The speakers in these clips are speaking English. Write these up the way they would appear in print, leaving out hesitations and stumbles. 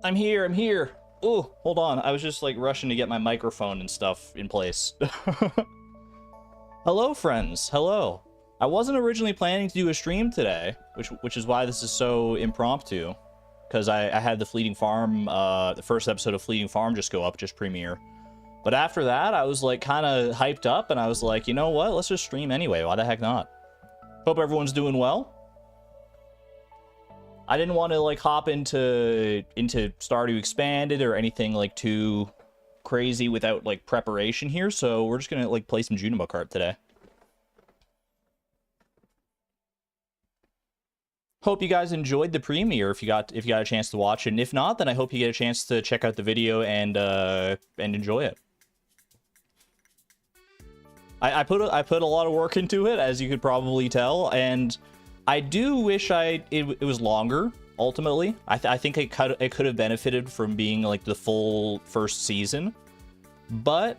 I'm here, I'm here. Oh, hold on. I was just like rushing to get my microphone and stuff in place. Hello, friends. Hello. I wasn't originally planning to do a stream today, which is why this is so impromptu. Because I had the Fleeting Farm, the first episode of Fleeting Farm just go up, just premiere. But after that, I was like kind of hyped up and I was like, you know what? Let's just stream anyway. Why the heck not? Hope everyone's doing well. I didn't want to like hop into Stardew Expanded or anything like too crazy without like preparation here, so we're just gonna like play some Junimo Cart today. Hope you guys enjoyed the premiere if you got a chance to watch it, and if not, then I hope you get a chance to check out the video and enjoy it. I put a lot of work into it, as you could probably tell, and I do wish it was longer, ultimately. I think it could have benefited from being like the full first season, but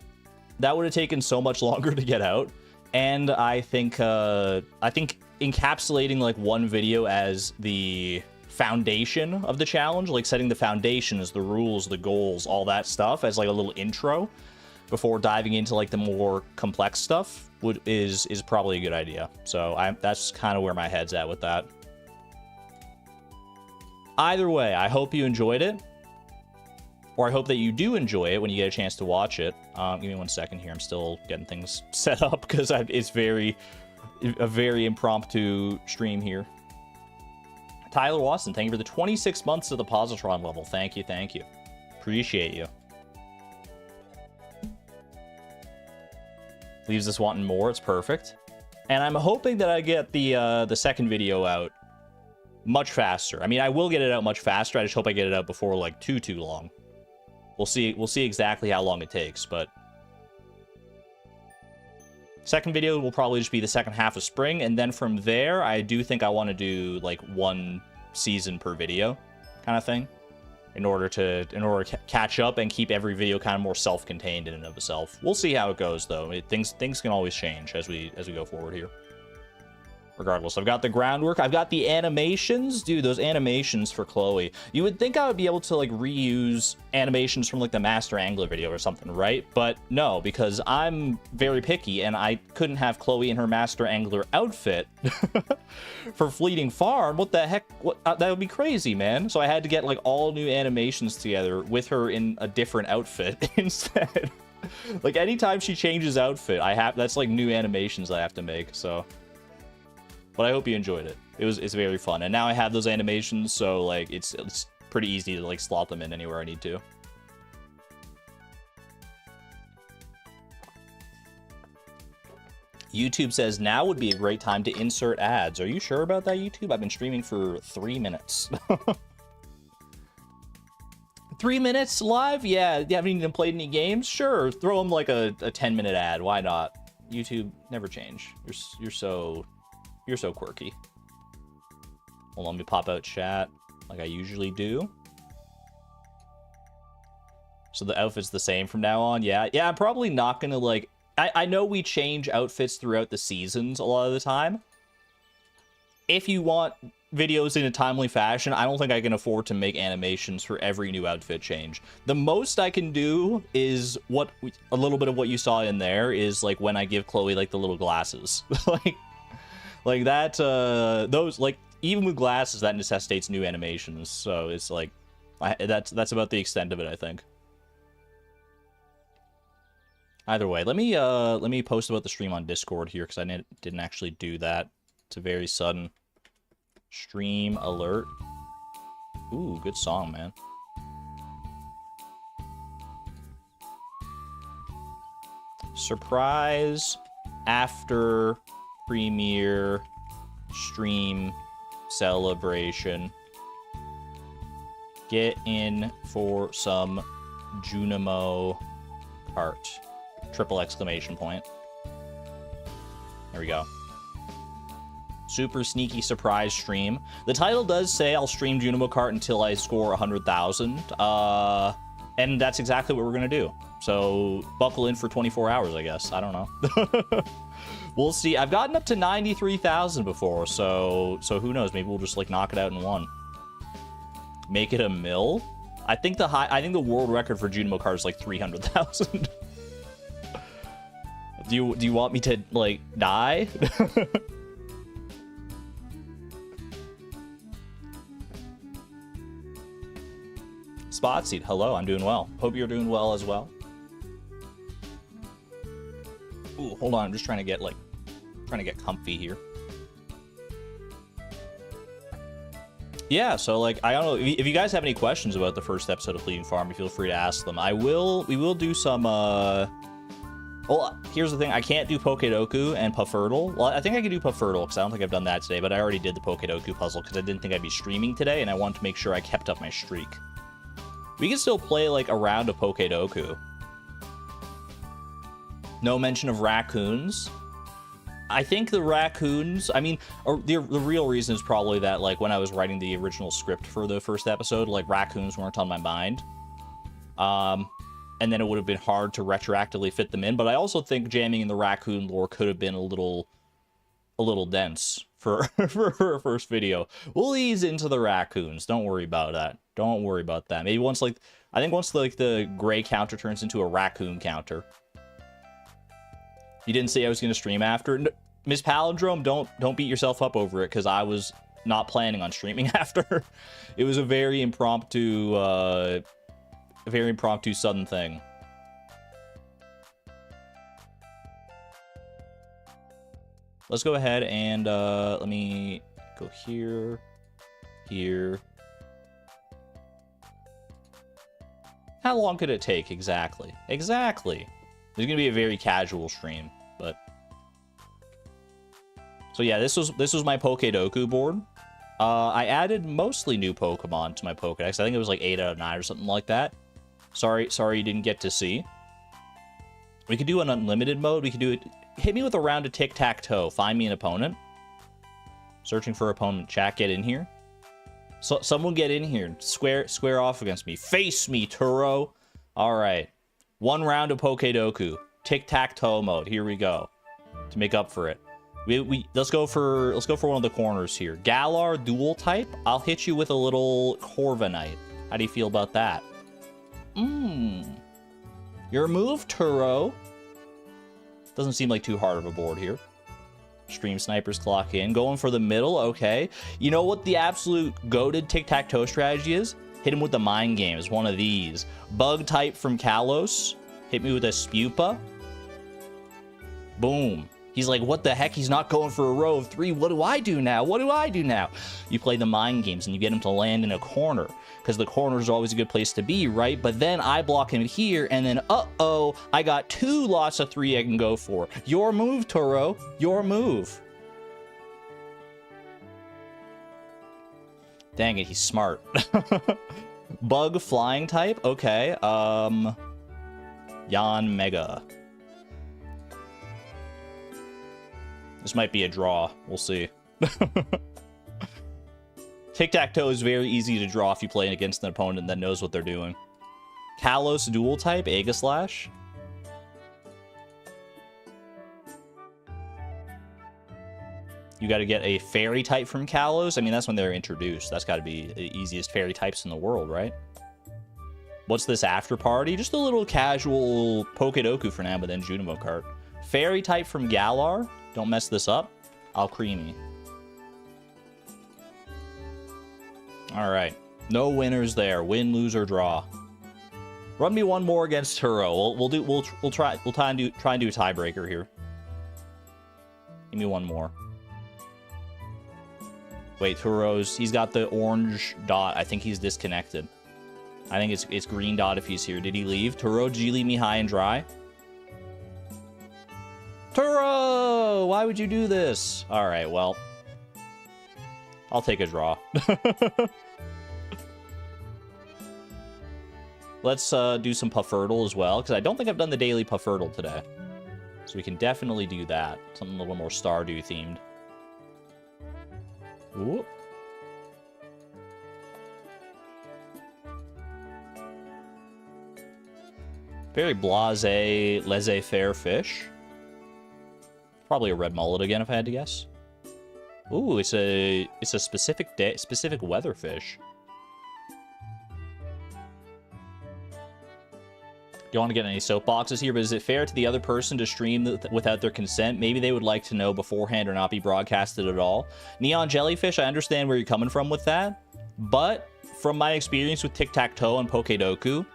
that would have taken so much longer to get out. And I think encapsulating like one video as the foundation of the challenge, like setting the foundations, the rules, the goals, all that stuff as like a little intro before diving into like the more complex stuff is probably a good idea. So that's kind of where my head's at with that. Either way, I hope you enjoyed it, or I hope that you do enjoy it when you get a chance to watch it. Give me 1 second here. I'm still getting things set up because it's a very impromptu stream here. Tyler Watson, thank you for the 26 months of the Positron level. Thank you, thank you. Appreciate you. Leaves us wanting more. It's perfect. And I'm hoping that I get the second video out much faster. I mean, I will get it out much faster. I just hope I get it out before like too long. We'll see exactly how long it takes, but second video will probably just be the second half of spring, and then from there, I do think I want to do like one season per video kind of thing in order to catch up and keep every video kind of more self-contained in and of itself. We'll see how it goes though. Things can always change as we go forward here. Regardless, I've got the groundwork. I've got the animations. Dude, those animations for Chloe. You would think I would be able to like reuse animations from like the Master Angler video or something, right? But no, because I'm very picky and I couldn't have Chloe in her Master Angler outfit for Fleeting Farm. What the heck? That would be crazy, man. So I had to get like all new animations together with her in a different outfit instead. Like anytime she changes outfit, that's like new animations I have to make, so. But I hope you enjoyed it. It's very fun. And now I have those animations, so like it's pretty easy to like slot them in anywhere I need to. YouTube says now would be a great time to insert ads. Are you sure about that, YouTube? I've been streaming for 3 minutes. 3 minutes live? Yeah, you haven't even played any games? Sure, throw them like a 10-minute ad. Why not? YouTube, never change. You're so quirky. Hold on, let me pop out chat like I usually do. So the outfit's the same from now on? Yeah, I'm probably not gonna like... I know we change outfits throughout the seasons a lot of the time. If you want videos in a timely fashion, I don't think I can afford to make animations for every new outfit change. The most I can do is a little bit of what you saw in there is like when I give Chloe like the little glasses. Like that, those, like, even with glasses, that necessitates new animations, so it's like, that's about the extent of it, I think. Either way, let me post about the stream on Discord here, because I didn't actually do that. It's a very sudden stream alert. Ooh, good song, man. Surprise after premiere stream celebration. Get in for some Junimo Cart. Triple exclamation point. There we go. Super sneaky surprise stream. The title does say I'll stream Junimo Cart until I score 100,000. And that's exactly what we're going to do. So buckle in for 24 hours, I guess. I don't know. We'll see. I've gotten up to 93,000 before, so who knows? Maybe we'll just like knock it out in one. Make it a mill? I think the world record for Junimo Cart is like 300,000. Do you want me to like die? Spot Seed, hello, I'm doing well. Hope you're doing well as well. Ooh, hold on, I'm just trying to get comfy here. Yeah, so like I don't know if you guys have any questions about the first episode of Fleeting Farm, feel free to ask them. We will do some well, here's the thing, I can't do Pokedoku and Puffertle. Well, I think I can do Puffertle because I don't think I've done that today, but I already did the Pokedoku puzzle because I didn't think I'd be streaming today and I wanted to make sure I kept up my streak. We can still play like a round of Pokedoku. No mention of raccoons. I think the raccoons, I mean, the real reason is probably that, like, when I was writing the original script for the first episode, like, raccoons weren't on my mind. And then it would have been hard to retroactively fit them in, but I also think jamming in the raccoon lore could have been a little dense for a first video. We'll ease into the raccoons. Don't worry about that. Don't worry about that. Maybe once, like, I think once, like, the gray counter turns into a raccoon counter. You didn't say I was going to stream after? Miss Palindrome, don't beat yourself up over it, because I was not planning on streaming after. It was a very impromptu sudden thing. Let's go ahead and let me go here, here. How long could it take exactly? Exactly. It's gonna be a very casual stream, but so yeah, this was my Pokedoku board. I added mostly new Pokemon to my Pokedex. I think it was like 8 out of 9 or something like that. Sorry you didn't get to see. We could do an unlimited mode. We could do it. Hit me with a round of Tic-Tac-Toe. Find me an opponent. Searching for opponent. Chat, get in here. So someone get in here. Square off against me. Face me, Turo. All right. One round of Pokedoku. Tic-Tac-Toe mode. Here we go. To make up for it. Let's go for one of the corners here. Galar dual type. I'll hit you with a little Corviknight. How do you feel about that? Your move, Turo. Doesn't seem like too hard of a board here. Stream snipers clock in. Going for the middle, okay. You know what the absolute goated tic-tac-toe strategy is? Hit him with the mind games, one of these. Bug type from Kalos. Hit me with a Spupa. Boom. He's like, what the heck? He's not going for a row of 3. What do I do now? What do I do now? You play the mind games and you get him to land in a corner. Because the corner is always a good place to be, right? But then I block him here, and then, uh-oh, I got 2 lots of 3 I can go for. Your move, Turo. Your move. Dang it, he's smart. Bug flying type? Okay. Yan Mega. This might be a draw. We'll see. Tic-Tac-Toe is very easy to draw if you play against an opponent that knows what they're doing. Kalos dual type, Aegislash. You got to get a fairy type from Kalos. I mean, that's when they're introduced. That's got to be the easiest fairy types in the world, right? What's this after party? Just a little casual Pokedoku for now, but then Junimo Cart. Fairy type from Galar. Don't mess this up. I'll creamy. All right. No winners there. Win, lose, or draw. Run me one more against Turo. We'll try and do a tiebreaker here. Give me one more. Wait, he's got the orange dot. I think he's disconnected. I think it's green dot if he's here. Did he leave? Turo, did you leave me high and dry? Turo! Why would you do this? All right, well. I'll take a draw. Let's do some Puffertle as well, because I don't think I've done the daily Puffertle today. So we can definitely do that. Something a little more Stardew themed. Ooh. Very blasé, laissez-faire fish. Probably a red mullet again, if I had to guess. Ooh, it's a specific weather fish. Don't want to get any soapboxes here, but is it fair to the other person to stream without their consent? Maybe they would like to know beforehand or not be broadcasted at all. Neon Jellyfish, I understand where you're coming from with that, but from my experience with Tic-Tac-Toe and Pokedoku,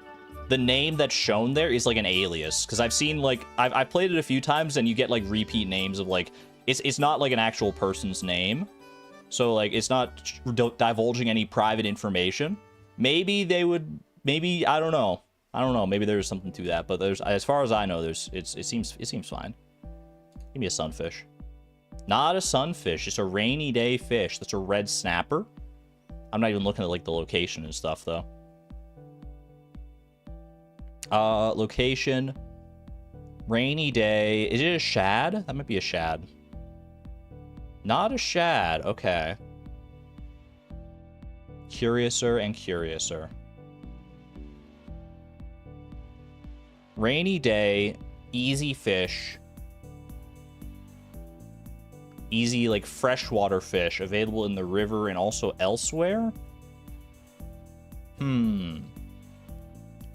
the name that's shown there is like an alias. Because I've seen, like, I've played it a few times, and you get, like, repeat names of, like, it's not, like, an actual person's name. So, like, it's not divulging any private information. Maybe they would, maybe, I don't know. I don't know. Maybe there's something to that, but there's, as far as I know, it seems fine. Give me a sunfish. Not a sunfish. It's a rainy day fish. That's a red snapper. I'm not even looking at like the location and stuff though. Location. Rainy day. Is it a shad? That might be a shad. Not a shad. Okay. Curiouser and curiouser. Rainy day, easy fish, easy like freshwater fish available in the river and also elsewhere.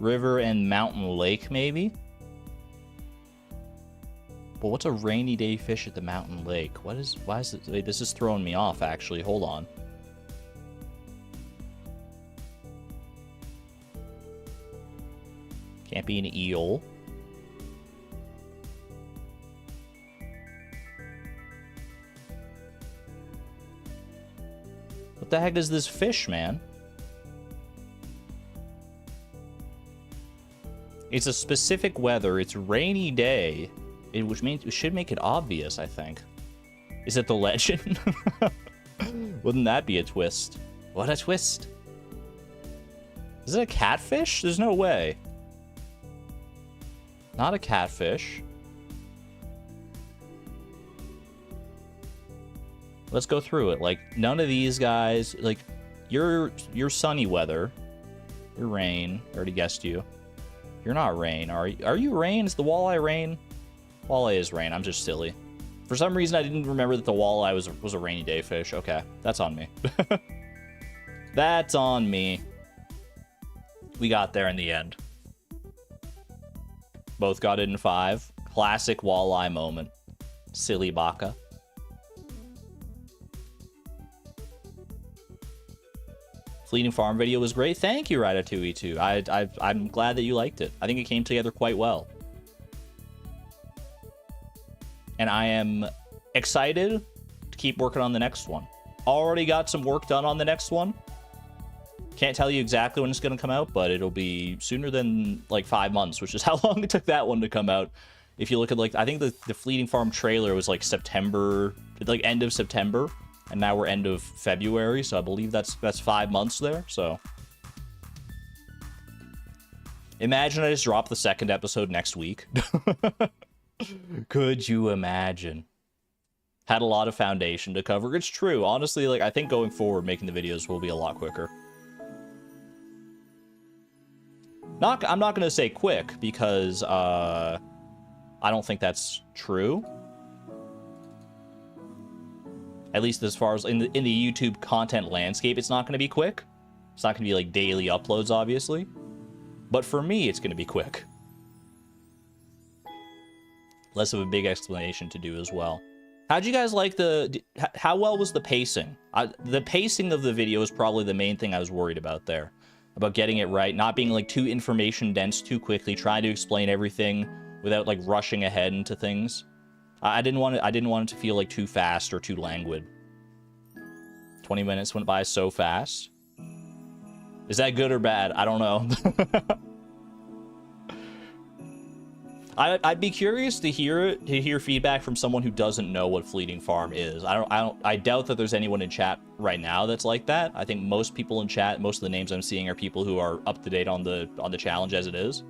River and mountain lake maybe. But what's a rainy day fish at the mountain lake? Why is it? Wait, this is throwing me off actually. Hold on. Can't be an eel. What the heck is this fish, man? It's a specific weather. It's rainy day. Which means it should make it obvious, I think. Is it the legend? Wouldn't that be a twist? What a twist. Is it a catfish? There's no way. Not a catfish. Let's go through it. Like, none of these guys, like, you're sunny weather. You're rain. I already guessed you. You're not rain. Are you rain? Is the walleye rain? Walleye is rain. I'm just silly. For some reason, I didn't remember that the walleye was a rainy day fish. Okay, that's on me. That's on me. We got there in the end. Both got it in 5. Classic walleye moment. Silly baka. Fleeting Farm video was great. Thank you, Ratatouille2. I'm glad that you liked it. I think it came together quite well. And I am excited to keep working on the next one. Already got some work done on the next one. Can't tell you exactly when it's going to come out, but it'll be sooner than like 5 months, which is how long it took that one to come out. If you look at like, I think the Fleeting Farm trailer was like September, like end of September, and now we're end of February, so I believe that's 5 months there. So imagine I just drop the second episode next week. Could you imagine? Had a lot of foundation to cover. It's true. Honestly, like I think going forward, making the videos will be a lot quicker. I'm not going to say quick because I don't think that's true. At least as far as in the YouTube content landscape, it's not going to be quick. It's not going to be like daily uploads, obviously. But for me, it's going to be quick. Less of a big explanation to do as well. How'd you guys like how well was the pacing? The pacing of the video is probably the main thing I was worried about there. About getting it right, not being like too information dense too quickly, trying to explain everything without like rushing ahead into things. I didn't want it to feel like too fast or too languid. 20 minutes went by so fast. Is that good or bad? I don't know. I'd be curious to hear feedback from someone who doesn't know what Fleeting Farm is. I doubt that there's anyone in chat right now that's like that. I think most people in chat, most of the names I'm seeing are people who are up to date on the challenge as it is.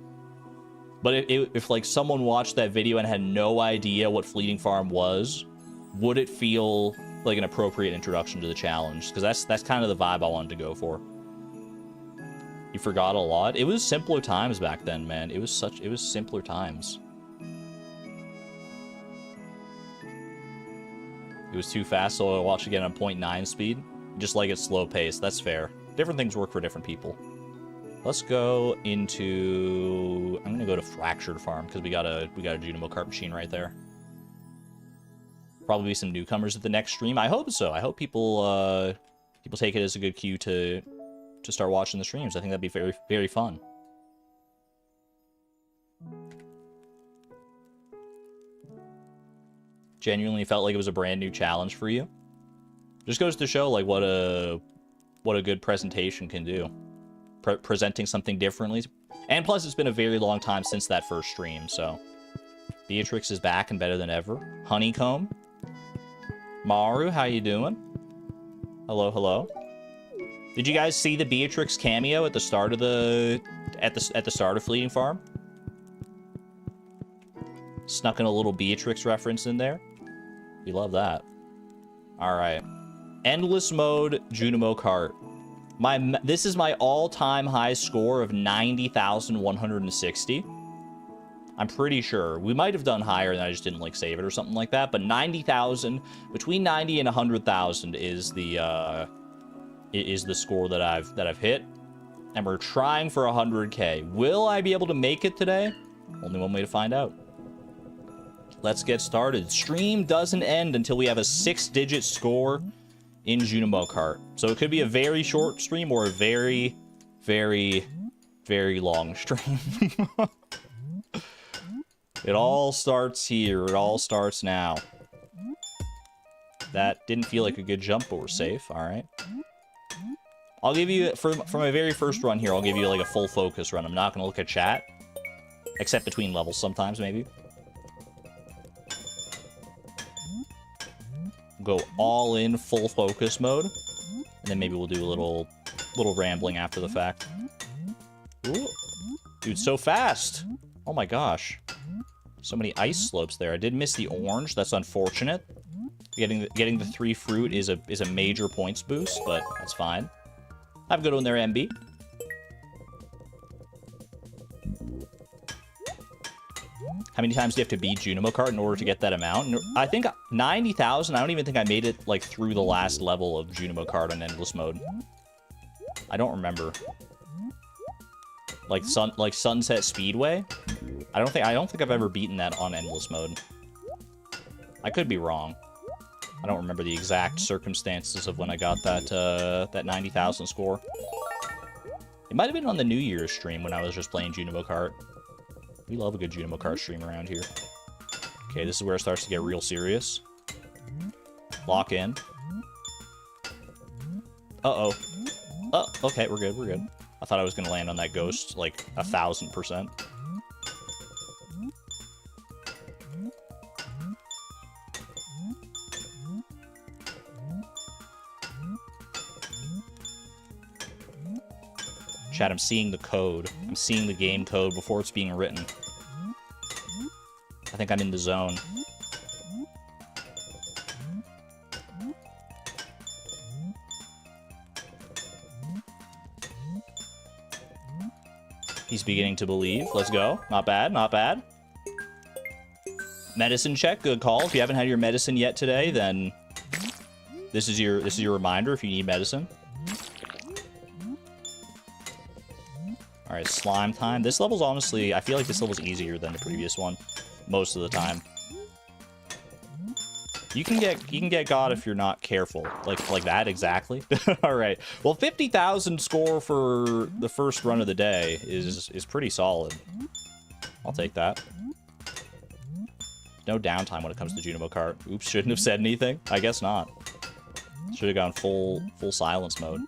But if like someone watched that video and had no idea what Fleeting Farm was, would it feel like an appropriate introduction to the challenge? Because that's kind of the vibe I wanted to go for. You forgot a lot. It was simpler times back then, man. It was simpler times. It was too fast, so I'll watch again on 0.9 speed. Just like it's slow paced. That's fair. Different things work for different people. Let's go into... I'm gonna go to Fractured Farm because we got a Junimo Cart machine right there. Probably some newcomers at the next stream. I hope so. I hope people take it as a good cue to start watching the streams. I think that'd be very, very fun. Genuinely felt like it was a brand new challenge for you. Just goes to show like what a good presentation can do. Presenting something differently. And plus it's been a very long time since that first stream, so Beatrix is back and better than ever. Honeycomb. Maru, how you doing? Hello, hello. Did you guys see the Beatrix cameo at the start of the start of Fleeting Farm? Snuck in a little Beatrix reference in there. We love that. All right. Endless mode Junimo Cart. This is my all-time high score of 90,160. I'm pretty sure. We might have done higher and I just didn't like save it or something like that, but 90,000, between 90 and 100,000 is the score that I've hit. And we're trying for 100K. Will I be able to make it today? Only one way to find out. Let's get started. Stream doesn't end until we have a 6-digit score in Junimo Cart. So it could be a very short stream or a very, very, very long stream. It all starts here. It all starts now. That didn't feel like a good jump, but we're safe. All right. I'll give you, for my very first run here, I'll give you like a full focus run. I'm not going to look at chat. Except between levels sometimes, maybe. Go all in full focus mode. And then maybe we'll do a little rambling after the fact. Ooh. Dude, so fast. Oh my gosh. So many ice slopes there. I did miss the orange. That's unfortunate. Getting the 3 fruit is a major points boost, but that's fine. Have a good one there, MB. How many times do you have to beat Junimo Cart in order to get that amount? I think 90,000. I don't even think I made it like through the last level of Junimo Cart on endless mode. I don't remember. Like Sunset Speedway? I don't think I've ever beaten that on endless mode. I could be wrong. I don't remember the exact circumstances of when I got that 90,000 score. It might have been on the New Year's stream when I was just playing Junimo Cart. We love a good Junimo Cart stream around here. Okay, this is where it starts to get real serious. Lock in. Uh-oh. Oh, okay, we're good, we're good. I thought I was going to land on that ghost, like, 1,000%. Chat, I'm seeing the code. I'm seeing the game code before it's being written. I think I'm in the zone. He's beginning to believe. Let's go. Not bad, not bad. Medicine check, good call. If you haven't had your medicine yet today, then this is your reminder if you need medicine. Alright, slime time. This level's honestly, I feel like this level's easier than the previous one. Most of the time. You can get God if you're not careful. Like that, exactly. Alright. Well, 50,000 score for the first run of the day is pretty solid. I'll take that. No downtime when it comes to Junimo Cart. Oops, shouldn't have said anything. I guess not. Should have gone full silence mode.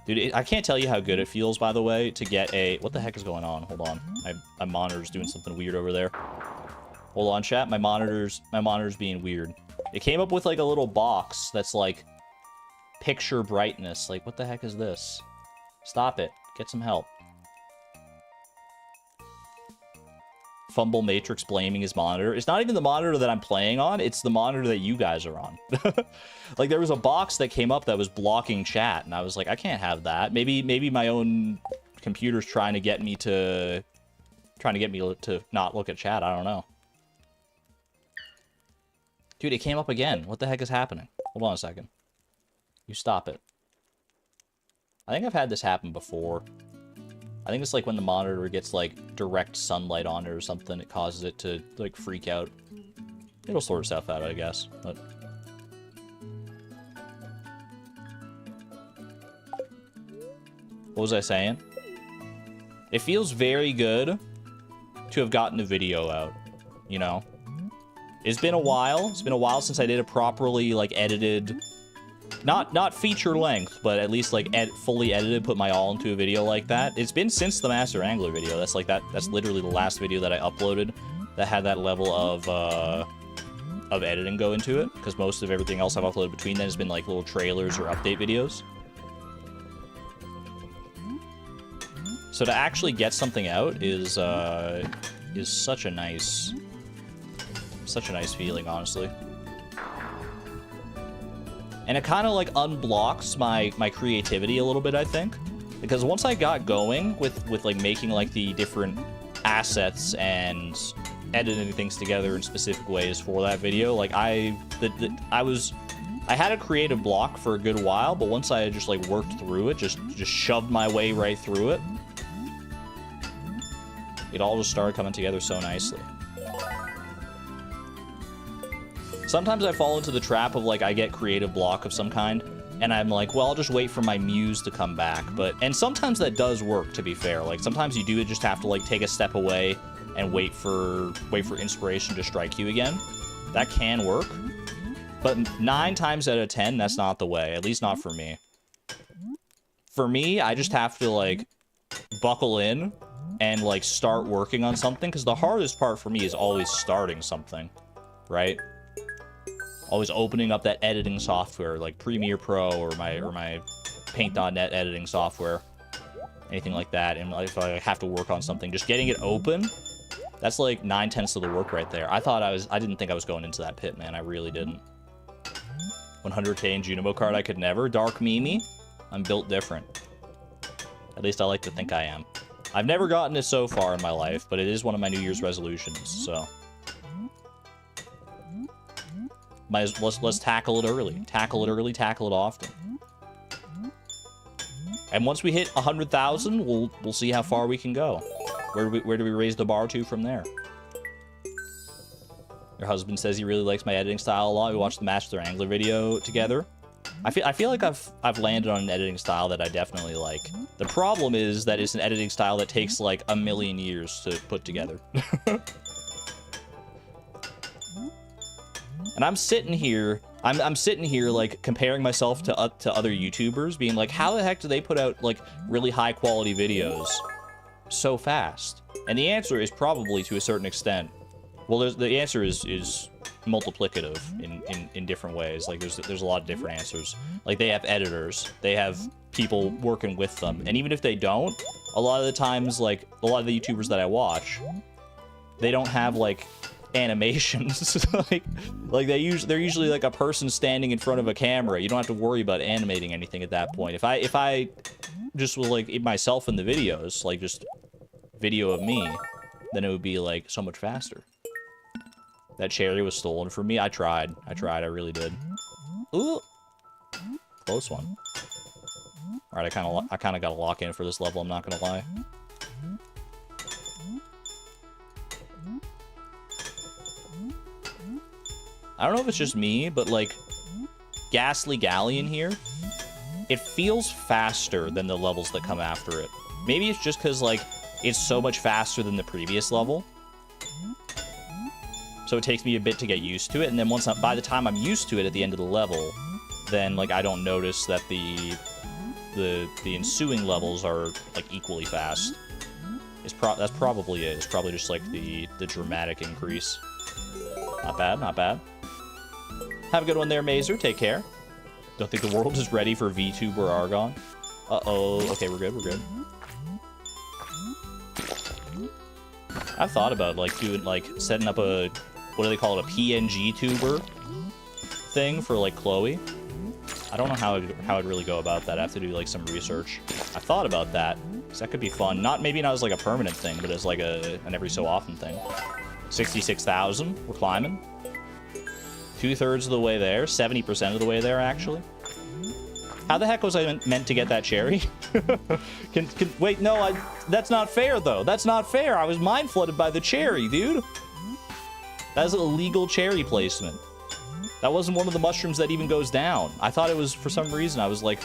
Dude, I can't tell you how good it feels, by the way, to get a... What the heck is going on? Hold on. My monitor's doing something weird over there. Hold on, chat. My monitor's being weird. It came up with, like, a little box that's, like, picture brightness. Like, what the heck is this? Stop it. Get some help. Fumble Matrix blaming his monitor. It's not even the monitor that I'm playing on, it's the monitor that you guys are on. Like, there was a box that came up that was blocking chat, and I was like, I can't have that. Maybe my own computer's trying to get me to not look at chat. I don't know. Dude, it came up again. What the heck is happening? Hold on a second. You stop it. I think I've had this happen before. I think it's like when the monitor gets like direct sunlight on it or something, it causes it to like freak out. It'll sort itself out, I guess. But what was I saying? It feels very good to have gotten a video out, you know? It's been a while. It's been a while since I did a properly like edited, not feature length, but at least like fully edited, put my all into a video like that. It's been since the Master Angler video. That's like that's literally the last video that I uploaded that had that level of editing go into it, because most of everything else I've uploaded between then has been like little trailers or update videos. So to actually get something out is such a nice feeling, honestly. And it kind of like unblocks my creativity a little bit, I think, because once I got going with like making like the different assets and editing things together in specific ways for that video, like I had a creative block for a good while, but once I just like worked through it, just shoved my way right through it, it all just started coming together so nicely. Sometimes I fall into the trap of like I get creative block of some kind, and I'm like, well, I'll just wait for my muse to come back. And sometimes that does work, to be fair. Like sometimes you do just have to like take a step away and wait for inspiration to strike you again. That can work, but 9 times out of 10, that's not the way. At least not for me. For me, I just have to like buckle in and like start working on something, because the hardest part for me is always starting something, right? Always opening up that editing software like Premiere Pro or my Paint.net editing software, anything like that, and if I have to work on something, just getting it open, that's like 9/10 of the work right there. I didn't think I was going into that pit, man. I really didn't. 100k in Junimo Cart, I could never. Dark Mimi, I'm built different. At least I like to think I am. I've never gotten it so far in my life, but it is one of my New Year's resolutions, so let's tackle it early. Tackle it early, tackle it often. And once we hit 100,000, we'll see how far we can go. Where do we raise the bar to from there? Your husband says he really likes my editing style a lot. We watched the Master Angler video together. I feel like I've landed on an editing style that I definitely like. The problem is that it's an editing style that takes like a million years to put together. And I'm sitting here like comparing myself to other YouTubers, being like, how the heck do they put out like really high quality videos so fast? And the answer is probably to a certain extent. Well, the answer is multiplicative in different ways. Like there's a lot of different answers. Like they have editors, they have people working with them, and even if they don't, a lot of the times, like a lot of the YouTubers that I watch, they don't have like animations. like they're usually like a person standing in front of a camera. You don't have to worry about animating anything at that point. If I just was like myself in the videos, like just video of me, then it would be like so much faster. That cherry was stolen from me. I tried, I really did. Ooh, close one. All right, I kind of got to lock in for this level, I'm not gonna lie. I don't know if it's just me, but like Ghastly Galleon here, it feels faster than the levels that come after it. Maybe it's just because like it's so much faster than the previous level, so it takes me a bit to get used to it. And then by the time I'm used to it at the end of the level, then like I don't notice that the ensuing levels are like equally fast. That's probably it. It's probably just like the dramatic increase. Not bad, not bad. Have a good one there, Mazer. Take care. Don't think the world is ready for VTuber Argon. Uh-oh. Okay, we're good, we're good. I've thought about, like, doing, like, setting up a, what do they call it, a PNG tuber thing for, like, Chloe. I don't know how I'd really go about that. I have to do, like, some research. I thought about that, because that could be fun. Maybe not as, like, a permanent thing, but as, like, an every so often thing. 66,000. We're climbing. 2/3 of the way there. 70% of the way there, actually. How the heck was I meant to get that cherry? Wait, no, that's not fair, though. That's not fair. I was mind flooded by the cherry, dude. That is illegal cherry placement. That wasn't one of the mushrooms that even goes down. I thought it was, for some reason, I was like,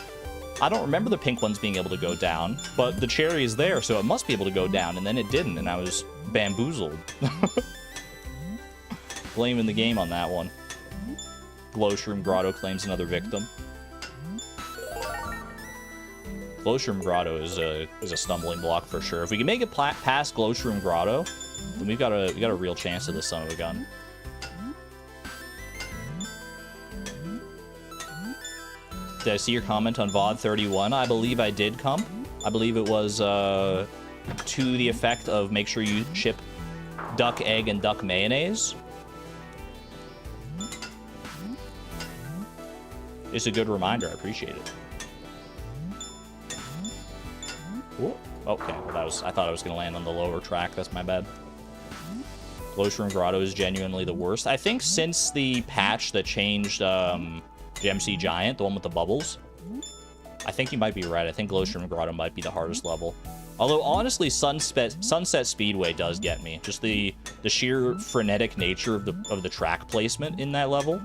I don't remember the pink ones being able to go down, but the cherry is there, so it must be able to go down, and then it didn't, and I was bamboozled. Blaming the game on that one. Glowshroom Grotto claims another victim. Glowshroom Grotto is a stumbling block for sure. If we can make it past Glowshroom Grotto, then we got a real chance at this son of a gun. Did I see your comment on VOD 31? I believe I did come. I believe it was to the effect of make sure you ship duck egg and duck mayonnaise. It's a good reminder. I appreciate it. Ooh. Okay, well I thought I was gonna land on the lower track. That's my bad. Glowshroom Grotto is genuinely the worst. I think since the patch that changed Gem-Sea Giant, the one with the bubbles, I think you might be right. I think Glowshroom Grotto might be the hardest level. Although honestly, Sunset Speedway does get me. Just the sheer frenetic nature of the track placement in that level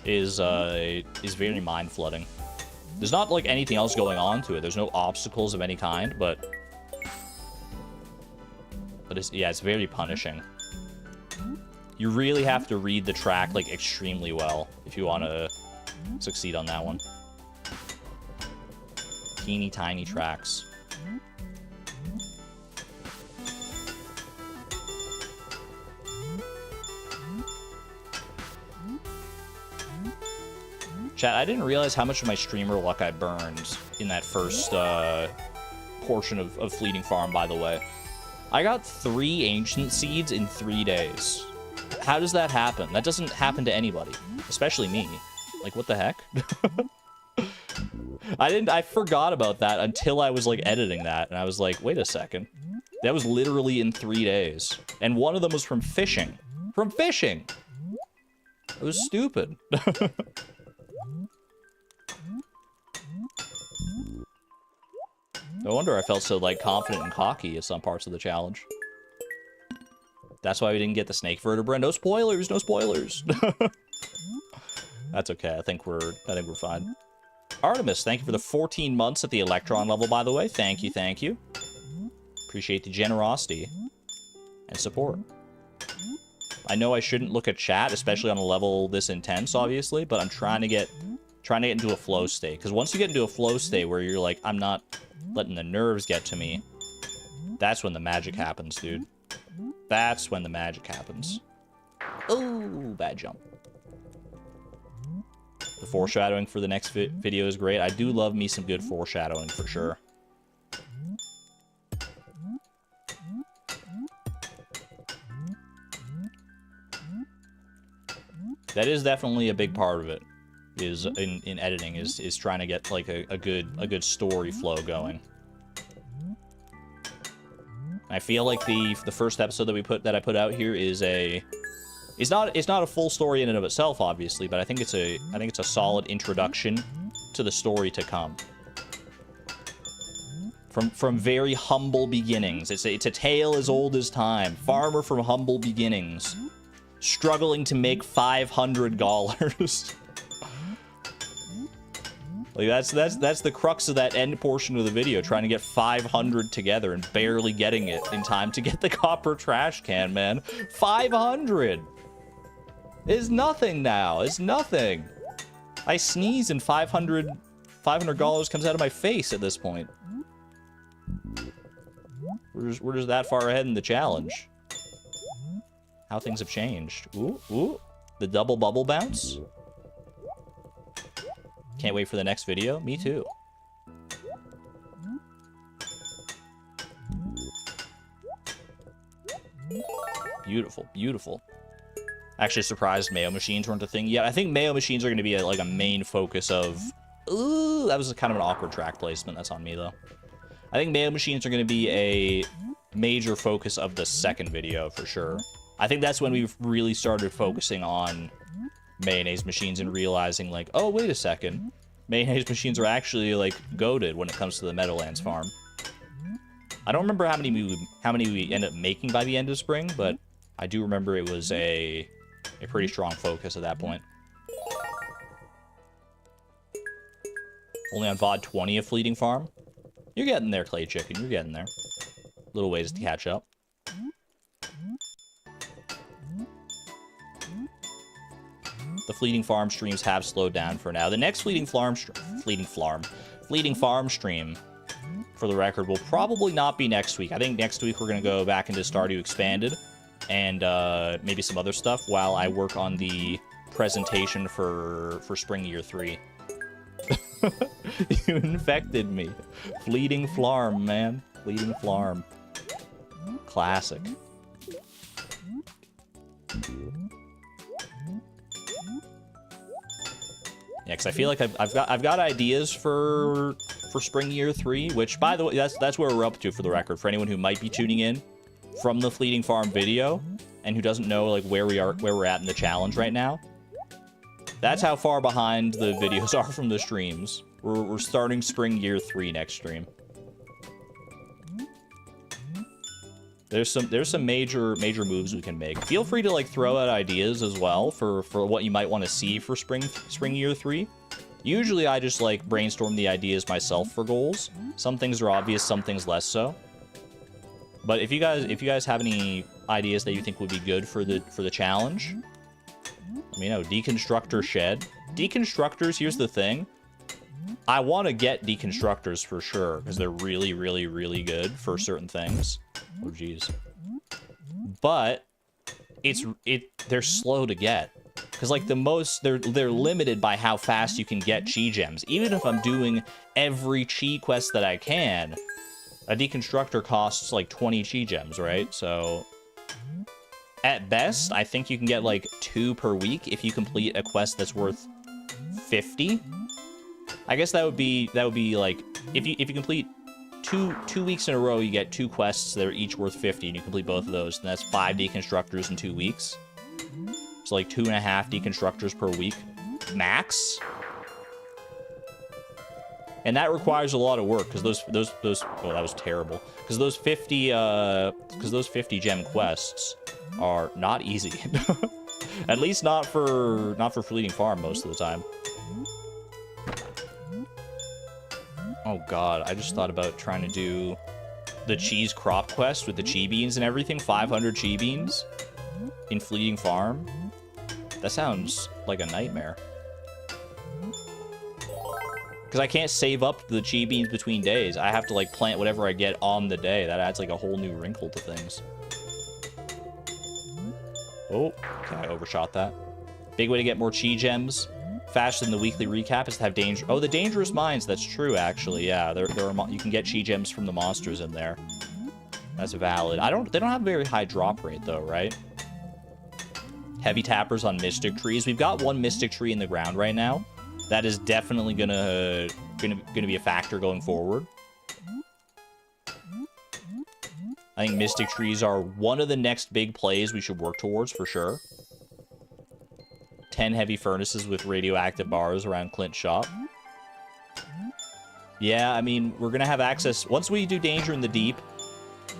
is very mind flooding. There's not, like, anything else going on to it. There's no obstacles of any kind, but it's very punishing. You really have to read the track, like, extremely well if you want to succeed on that one. Teeny tiny tracks. Chat, I didn't realize how much of my streamer luck I burned in that first portion of Fleeting Farm, by the way. I got 3 Ancient Seeds in 3 days. How does that happen? That doesn't happen to anybody, especially me. Like, what the heck? I forgot about that until I was, like, editing that, and I was like, wait a second. That was literally in 3 days. And one of them was from fishing. From fishing! It was stupid. No wonder I felt so, like, confident and cocky at some parts of the challenge. That's why we didn't get the snake vertebra. No spoilers, no spoilers. That's okay. I think we're fine. Artemis, thank you for the 14 months at the Electron level, by the way. Thank you, thank you. Appreciate the generosity and support. I know I shouldn't look at chat, especially on a level this intense, obviously, but I'm trying to get into a flow state. Because once you get into a flow state where you're like, I'm not letting the nerves get to me, that's when the magic happens, dude. That's when the magic happens. Ooh, bad jump. The foreshadowing for the next video is great. I do love me some good foreshadowing for sure. That is definitely a big part of it. Is in editing is trying to get like a good story flow going. I feel like the first episode that I put out here is it's not a full story in and of itself, obviously, but I think it's a solid introduction to the story to come. From very humble beginnings. It's a tale as old as time. Farmer from humble beginnings, struggling to make $500. Like that's the crux of that end portion of the video, trying to get 500 together and barely getting it in time to get the copper trash can, man. 500 is nothing now. It's nothing. I sneeze and $500 comes out of my face at this point. We're just that far ahead in the challenge. How things have changed. Ooh, ooh. The double bubble bounce. Can't wait for the next video. Me too. Beautiful, beautiful. Actually surprised Mayo machines weren't a thing yet. I think Mayo machines are going to be like a main focus of... Ooh, that was kind of an awkward track placement. That's on me, though. I think Mayo machines are going to be a major focus of the second video, for sure. I think that's when we've really started focusing on mayonnaise machines and realizing, like, oh, wait a second. Mayonnaise machines are actually, like, goated when it comes to the Meadowlands farm. I don't remember how many we ended up making by the end of spring, but I do remember it was a pretty strong focus at that point. Only on VOD 20 of Fleeting Farm. You're getting there, Clay Chicken. You're getting there. Little ways to catch up. The Fleeting Farm streams have slowed down for now. The next Fleeting Farm stream, for the record, will probably not be next week. I think next week we're going to go back into Stardew Expanded and maybe some other stuff while I work on the presentation for Spring Year 3. You infected me. Fleeting Flarm, man. Fleeting Flarm. Classic. Yeah, because I feel like I've got ideas for Spring Year 3, which, by the way, that's where we're up to, for the record. For anyone who might be tuning in from the Fleeting Farm video and who doesn't know like where we're at in the challenge right now, that's how far behind the videos are from the streams. We're starting Spring Year 3 next stream. There's some major moves we can make. Feel free to like throw out ideas as well for what you might want to see for Spring Year 3. Usually I just like brainstorm the ideas myself for goals. Some things are obvious, some things less so. But if you guys have any ideas that you think would be good for the challenge, let me know. Deconstructor shed. Deconstructors, here's the thing. I want to get deconstructors for sure, because they're really, really, really good for certain things. Oh, jeez. But they're slow to get. Because, like, they're limited by how fast you can get chi gems. Even if I'm doing every chi quest that I can, a deconstructor costs, like, 20 chi gems, right? So, at best, I think you can get, like, 2 per week if you complete a quest that's worth 50. I guess that would be like, if you complete two weeks in a row, you get 2 quests that are each worth 50, and you complete both of those, and that's 5 deconstructors in 2 weeks. So like 2.5 deconstructors per week, max. And that requires a lot of work, because those oh, that was terrible. Because those 50 gem quests are not easy. At least not for Fleeting Farm most of the time. Oh god, I just thought about trying to do the cheese crop quest with the chi beans and everything. 500 chi beans in Fleeting Farm. That sounds like a nightmare. Because I can't save up the chi beans between days. I have to like plant whatever I get on the day. That adds like a whole new wrinkle to things. Oh, okay, I overshot that. Big way to get more chi gems faster than the weekly recap is to have danger. Oh, the dangerous mines. That's true, actually. Yeah, there are. You can get chi gems from the monsters in there. That's valid. They don't have a very high drop rate though, right? Heavy tappers on mystic trees. We've got 1 mystic tree in the ground right now. That is definitely gonna be a factor going forward. I think mystic trees are one of the next big plays we should work towards for sure. 10 heavy furnaces with radioactive bars around Clint's shop. Yeah, I mean, we're gonna have access once we do Danger in the Deep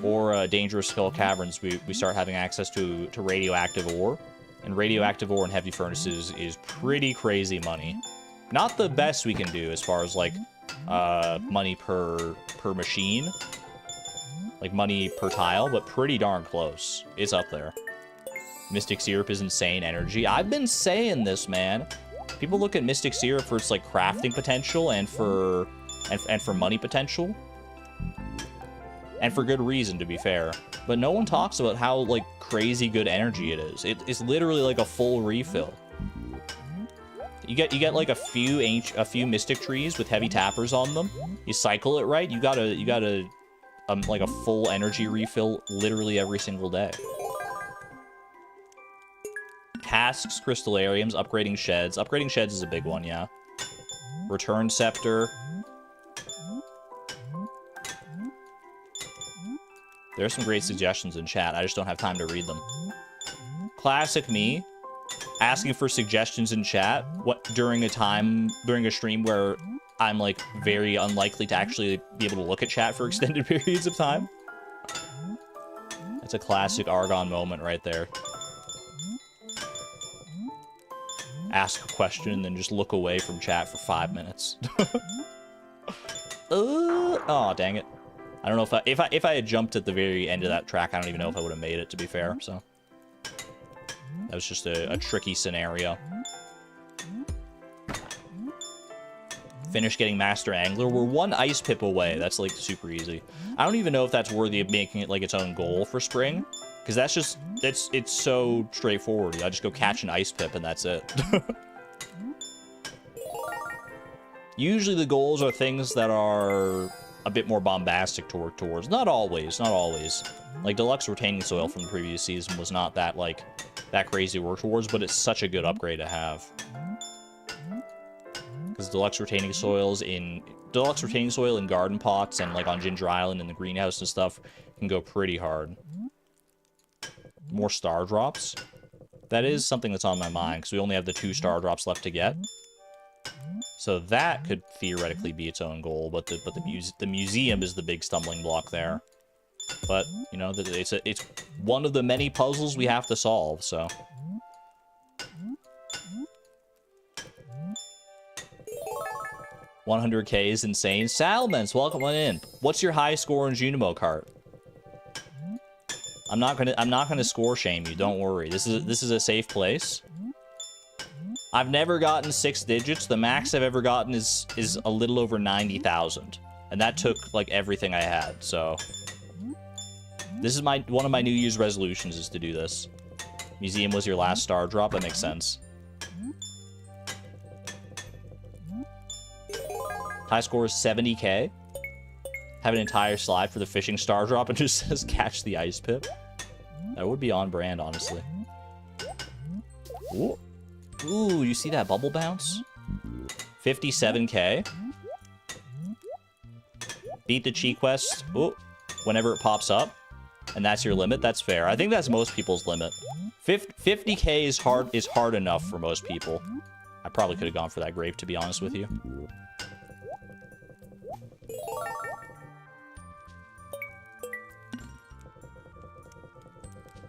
or Dangerous Skull Caverns. We start having access to radioactive ore, and radioactive ore and heavy furnaces is pretty crazy money. Not the best we can do as far as like money per machine, like money per tile, but pretty darn close. It's up there. Mystic Syrup is insane energy. I've been saying this, man. People look at Mystic Syrup for its like crafting potential and for money potential. And for good reason, to be fair. But no one talks about how like crazy good energy it is. It's literally like a full refill. You get like a few mystic trees with heavy tappers on them. You cycle it right, you got a like a full energy refill literally every single day. tasks, crystallariums, upgrading sheds. Upgrading sheds is a big one, yeah. Return scepter. There are some great suggestions in chat. I just don't have time to read them. Classic me. Asking for suggestions in chat during a stream where I'm like very unlikely to actually be able to look at chat for extended periods of time. That's a classic Argon moment right there. Ask a question and then just look away from chat for 5 minutes. Oh, dang it. I don't know if I had jumped at the very end of that track, I don't even know if I would have made it, to be fair, so. That was just a tricky scenario. Finish getting Master Angler. We're 1 ice pip away. That's, like, super easy. I don't even know if that's worthy of making it, like, its own goal for spring. Because that's just, it's so straightforward. I just go catch an ice pip and that's it. Usually the goals are things that are a bit more bombastic to work towards. Not always, not always. Like, Deluxe Retaining Soil from the previous season was not that, like, that crazy to work towards, but it's such a good upgrade to have. Because Deluxe Retaining Soil in garden pots and, like, on Ginger Island and the greenhouse and stuff can go pretty hard. More star drops. That is something that's on my mind, because we only have the 2 star drops left to get. So that could theoretically be its own goal, but the museum is the big stumbling block there. But, you know, it's one of the many puzzles we have to solve, so. $100K is insane. Salmons, welcome on in. What's your high score in Junimo Cart? I'm not gonna score shame you. Don't worry. This is a safe place. I've never gotten 6 digits. The max I've ever gotten is a little over 90,000, and that took like everything I had. So this is one of my New Year's resolutions is to do this. Museum was your last star drop. That makes sense. High score is 70K. Have an entire slide for the fishing star drop and just says catch the ice pip. That would be on brand, honestly. Ooh. Ooh, you see that bubble bounce? 57K. Beat the cheat quest. Ooh. Whenever it pops up. And that's your limit. That's fair. I think that's most people's limit. 50K is hard enough for most people. I probably could have gone for that grave, to be honest with you.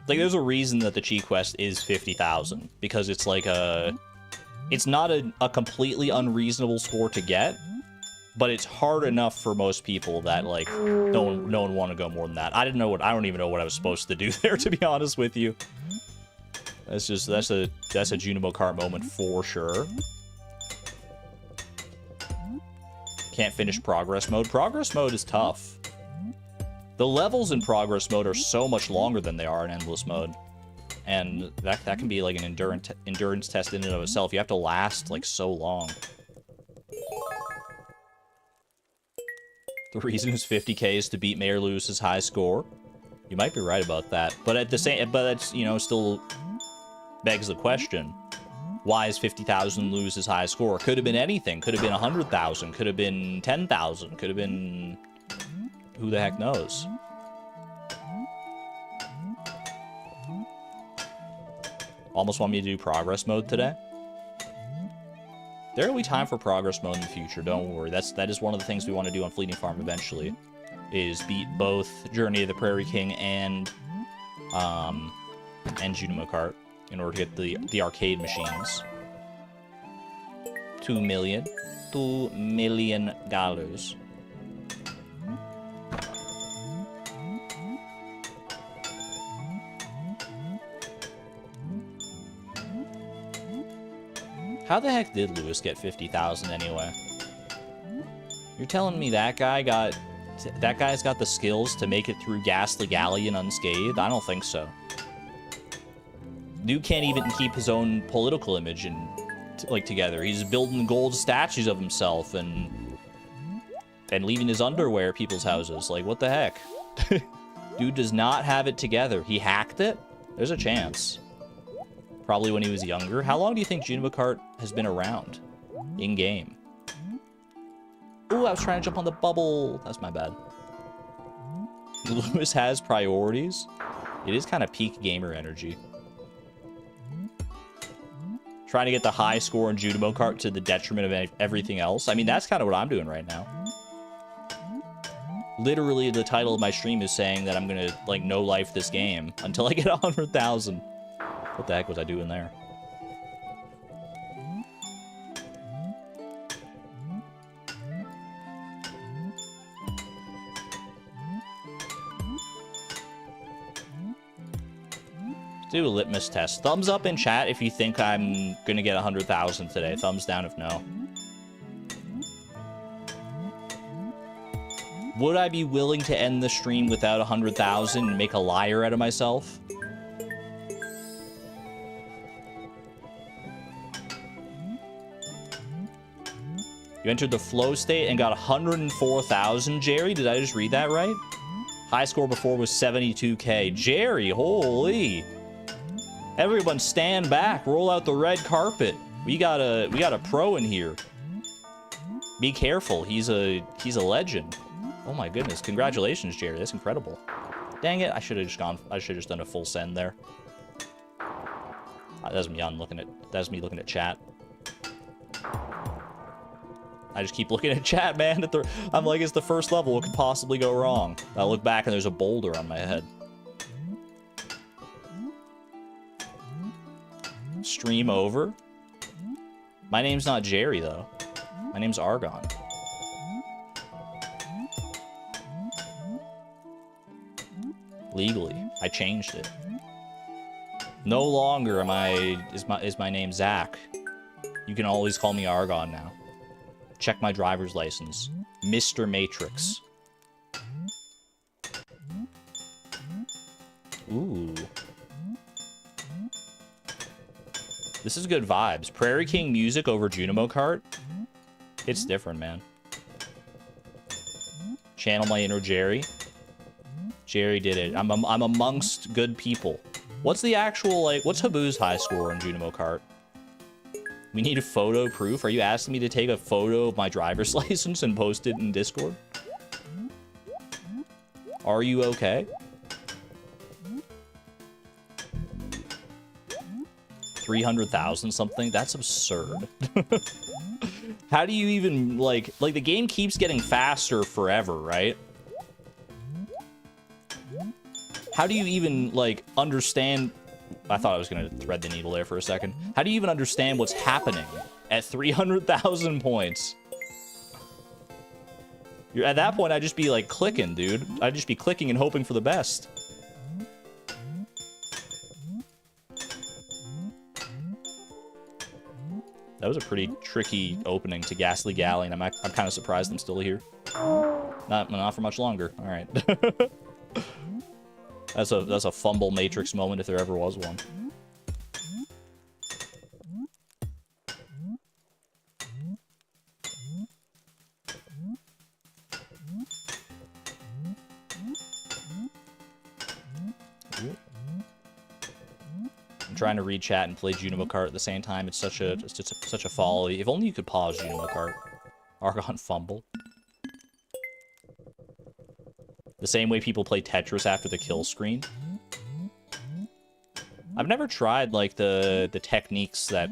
Like, there's a reason that the cheat quest is 50,000, because it's like it's not a completely unreasonable score to get, but it's hard enough for most people that, like, no one want to go more than that. I don't even know what I was supposed to do there, to be honest with you. That's a Junimo Cart moment for sure. Can't finish progress mode. Progress mode is tough. The levels in progress mode are so much longer than they are in endless mode. And that can be like an endurance test in and of itself. You have to last like so long. The reason is 50K is to beat Mayor Lewis's high score. You might be right about that. But at the same, but that's, you know, still begs the question. Why is 50,000 Lewis's high score? Could have been anything. Could have been 100,000. Could have been 10,000. Could have been... Who the heck knows? Almost want me to do progress mode today? There will be time for progress mode in the future, don't worry. That is one of the things we want to do on Fleeting Farm eventually. Is beat both Journey of the Prairie King and Junimo Cart in order to get the arcade machines. $2 million. $2 million. How the heck did Lewis get 50,000 anyway? You're telling me that guy's got the skills to make it through Ghastly Galleon unscathed? I don't think so. Dude can't even keep his own political image together. He's building gold statues of himself and leaving his underwear at people's houses. Like, what the heck? Dude does not have it together. He hacked it? There's a chance. Probably when he was younger. How long do you think Junimo Cart has been around in-game? Ooh, I was trying to jump on the bubble. That's my bad. Lewis has priorities. It is kind of peak gamer energy. Trying to get the high score in Junimo Cart to the detriment of everything else. I mean, that's kind of what I'm doing right now. Literally, the title of my stream is saying that I'm going to, like, no-life this game until I get 100,000. What the heck was I doing there? Do a litmus test. Thumbs up in chat if you think I'm gonna get 100,000 today. Thumbs down if no. Would I be willing to end the stream without 100,000 and make a liar out of myself? You entered the flow state and got 104,000, Jerry. Did I just read that right? High score before was 72K. Jerry, holy. Everyone stand back. Roll out the red carpet. We got a pro in here. Be careful. He's a legend. Oh my goodness. Congratulations, Jerry. That's incredible. Dang it. I should have just done a full send there. That's me looking at chat. I just keep looking at chat, man. I'm like, it's the first level. What could possibly go wrong? I look back and there's a boulder on my head. Stream over. My name's not Jerry, though. My name's Argon. Legally, I changed it. No longer is my name Zach. You can always call me Argon now. Check my driver's license. Mr. Matrix. Ooh. This is good vibes. Prairie King music over Junimo Cart. It's different, man. Channel my inner Jerry. Jerry did it. I'm amongst good people. What's the actual, like, what's Habu's high score in Junimo Cart? We need a photo proof. Are you asking me to take a photo of my driver's license and post it in Discord? Are you okay? 300,000 something? That's absurd. How do you even, like the game keeps getting faster forever, right? How do you even, like, understand... I thought I was going to thread the needle there for a second. How do you even understand what's happening at 300,000 points? At that point, I'd just be, like, clicking, dude. I'd just be clicking and hoping for the best. That was a pretty tricky opening to Ghastly Galley, and I'm kind of surprised I'm still here. Not for much longer. All right. That's a fumble Matrix moment if there ever was one. I'm trying to read chat and play Junimo Cart at the same time. It's such a folly. If only you could pause Junimo Cart. Argon fumble. The same way people play Tetris after the kill screen. I've never tried, like, the techniques that...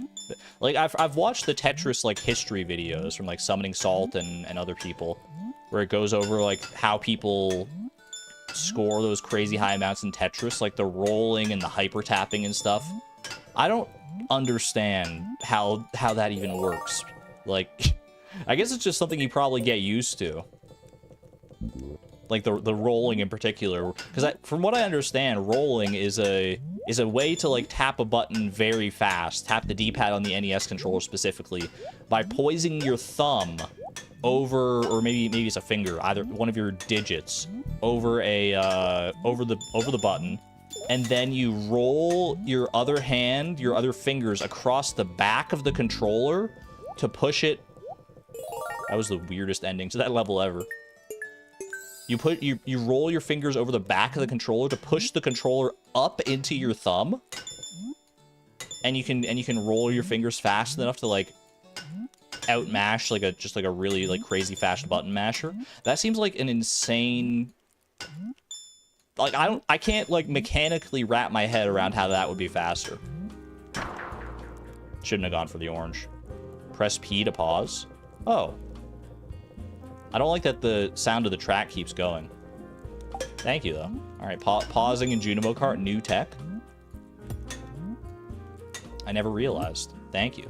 Like, I've watched the Tetris, like, history videos from, like, Summoning Salt and other people, where it goes over, like, how people score those crazy high amounts in Tetris, like the rolling and the hyper tapping and stuff. I don't understand how that even works. Like, I guess it's just something you probably get used to. Like the rolling in particular, because from what I understand, rolling is a way to, like, tap a button very fast, tap the D-pad on the NES controller specifically, by poising your thumb over, or maybe it's a finger, either one of your digits over the button, and then you roll your other hand, your other fingers across the back of the controller to push it. That was the weirdest ending to that level ever. You roll your fingers over the back of the controller to push the controller up into your thumb. and you can roll your fingers fast enough to like outmash like a really like crazy fast button masher. That seems like an insane. Like I can't like mechanically wrap my head around how that would be faster. Shouldn't have gone for the orange. Press P to pause. Oh. I don't like that the sound of the track keeps going. Thank you, though. All right, pausing in Junimo Cart, new tech. I never realized. Thank you.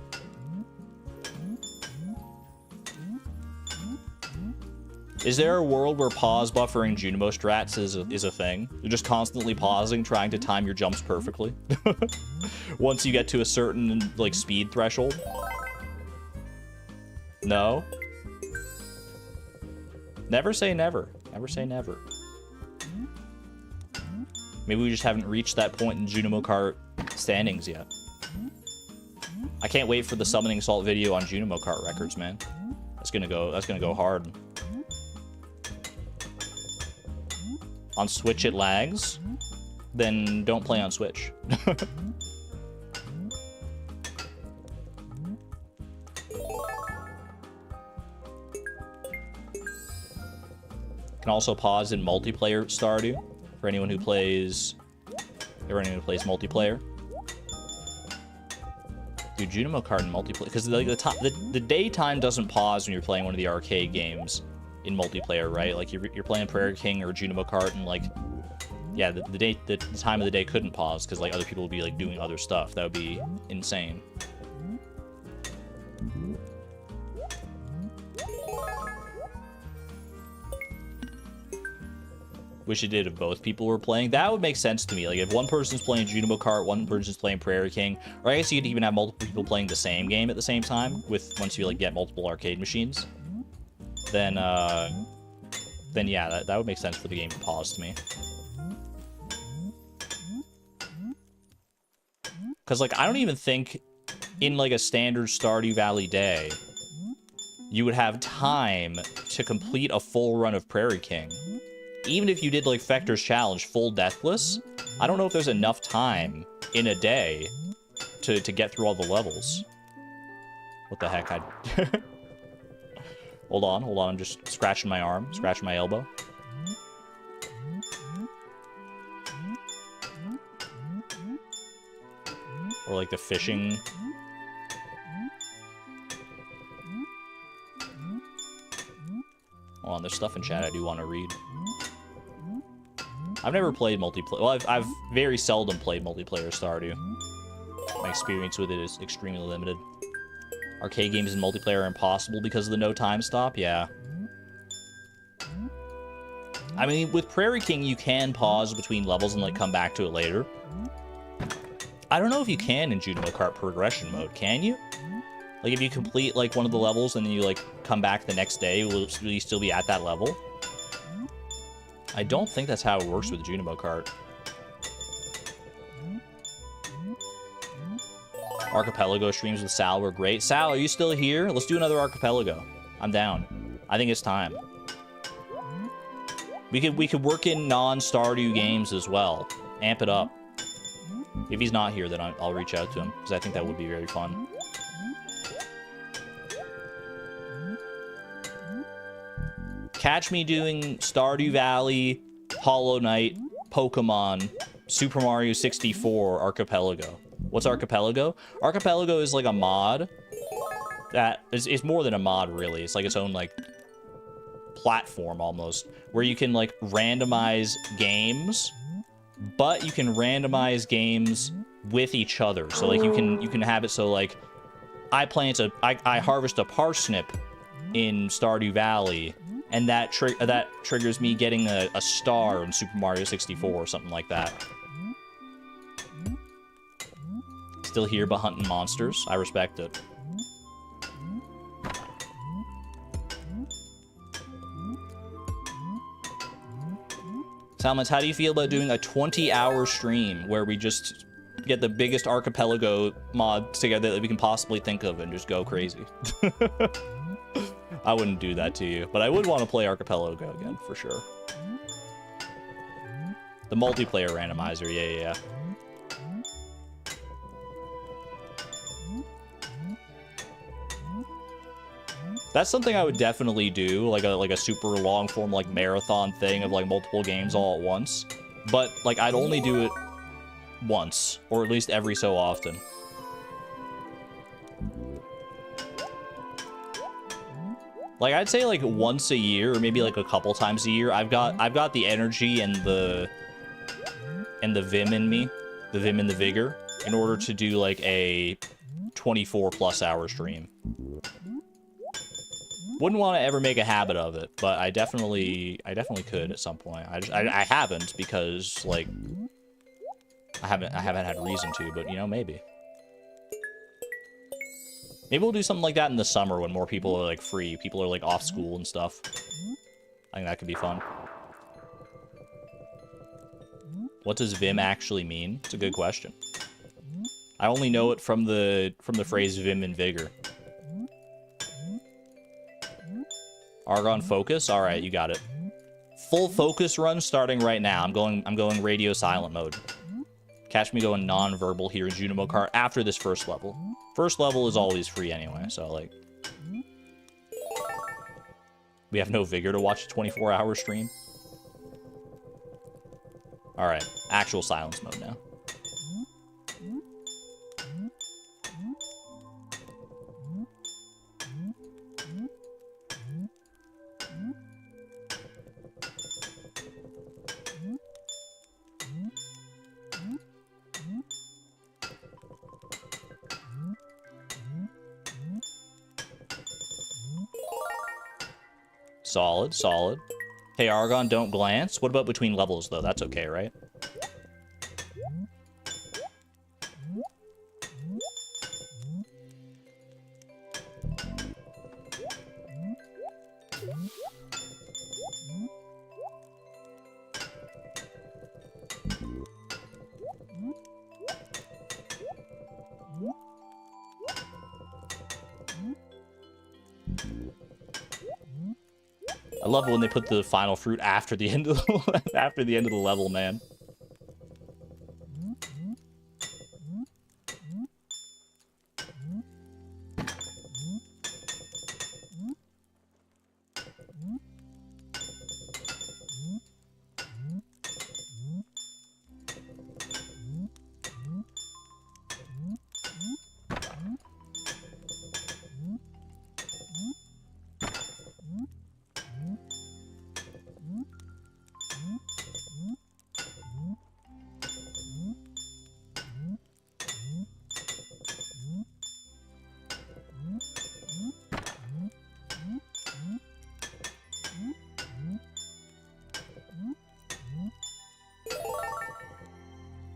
Is there a world where pause buffering Junimo strats is a thing? You're just constantly pausing, trying to time your jumps perfectly. Once you get to a certain, like, speed threshold. No? Never say never. Never say never. Maybe we just haven't reached that point in Junimo Cart standings yet. I can't wait for the summoning salt video on Junimo Cart records, man. That's gonna go hard. On Switch it lags, then don't play on Switch. Can also pause in multiplayer Stardew for anyone who plays multiplayer. Dude, Junimo Cart in multiplayer, because like the daytime doesn't pause when you're playing one of the arcade games in multiplayer, right? Like you're playing Prairie King or Junimo Cart, and like, yeah, the time of the day couldn't pause because like other people would be like doing other stuff. That would be insane. Wish it did if both people were playing. That would make sense to me. Like if one person's playing Junimo Cart, one person's playing Prairie King, or I guess you could even have multiple people playing the same game at the same time with once you like get multiple arcade machines. Then yeah, that would make sense for the game to pause to me. Because, like, I don't even think in, like, a standard Stardew Valley day, you would have time to complete a full run of Prairie King. Even if you did, like, Fector's Challenge full deathless, I don't know if there's enough time in a day to get through all the levels. What the heck? Hold on, I'm just scratching my arm, scratching my elbow. Or like the fishing. Hold on, there's stuff in chat I do want to read. I've never played multiplayer. Well, I've very seldom played multiplayer Stardew. My experience with it is extremely limited. Arcade games in multiplayer are impossible because of the no time stop? Yeah. I mean, with Prairie King, you can pause between levels and, like, come back to it later. I don't know if you can in Junimo Cart progression mode, can you? Like, if you complete, like, one of the levels and then you, like, come back the next day, will you still be at that level? I don't think that's how it works with Junimo Cart. Archipelago streams with Sal were great. Sal, are you still here? Let's do another Archipelago. I'm down. I think it's time. We could work in non-Stardew games as well. Amp it up. If he's not here, then I'll reach out to him, because I think that would be very fun. Catch me doing Stardew Valley, Hollow Knight, Pokemon, Super Mario 64, Archipelago. What's Archipelago? Archipelago is like a mod that is more than a mod, really. It's like its own, like, platform almost, where you can, like, randomize games, but you can randomize games with each other. So, like, you can have it so, like, I harvest a parsnip in Stardew Valley, and that triggers me getting a star in Super Mario 64 or something like that. Still here, but hunting monsters. I respect it. Salmons, how do you feel about doing a 20-hour stream where we just get the biggest Archipelago mods together that we can possibly think of and just go crazy? I wouldn't do that to you, but I would want to play Archipelago again, for sure. The multiplayer randomizer, yeah. That's something I would definitely do, like a super long form like marathon thing of like multiple games all at once. But like I'd only do it once, or at least every so often. Like I'd say like once a year, or maybe like a couple times a year. I've got the energy and the vim in me, the vim and the vigor, in order to do like a 24+ hour stream. Wouldn't want to ever make a habit of it, but I definitely could at some point. I haven't because like I haven't had reason to, but you know, maybe we'll do something like that in the summer when more people are like free, people are like off school and stuff. I think that could be fun. What does Vim actually mean? It's a good question. I only know it from the phrase Vim and Vigor. Argon focus? Alright, you got it. Full focus run starting right now. I'm going radio silent mode. Catch me going non-verbal here in Junimo Cart after this first level. First level is always free anyway, so like... We have no vigor to watch a 24-hour stream. Alright, actual silence mode now. Solid, solid. Hey, Argon, don't glance. What about between levels, though? That's okay, right? I love it when they put the final fruit after the end of the after the end of the level, man.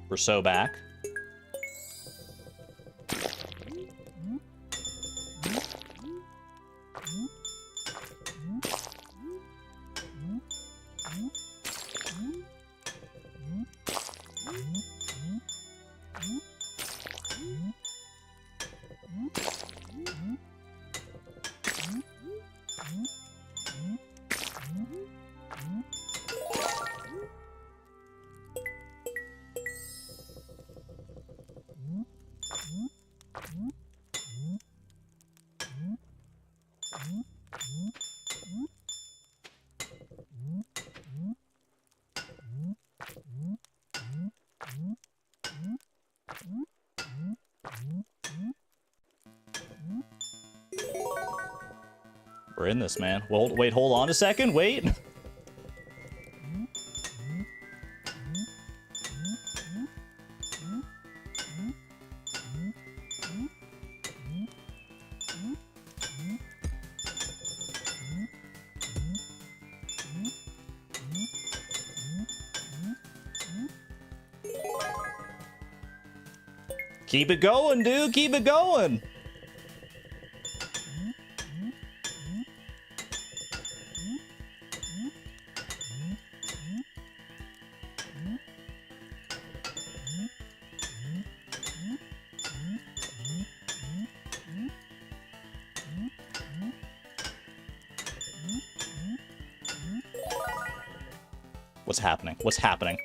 We're so back. We're in this, man. Well, wait, hold on a second. Wait. Keep it going, dude. Keep it going. What's happening? What's happening?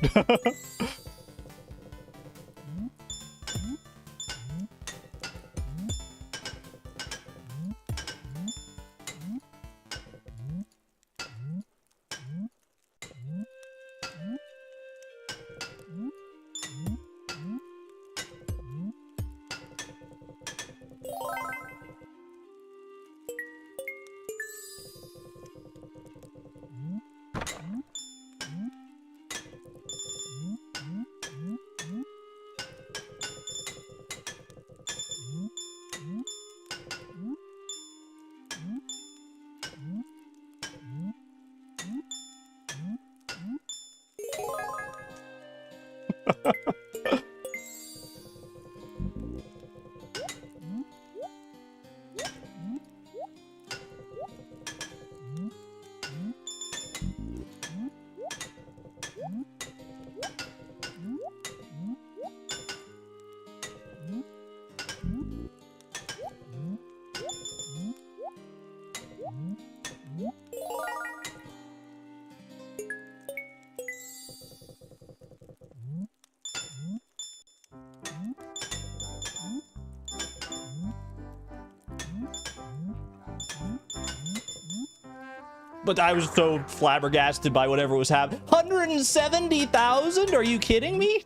But I was so flabbergasted by whatever was happening. 170,000? Are you kidding me?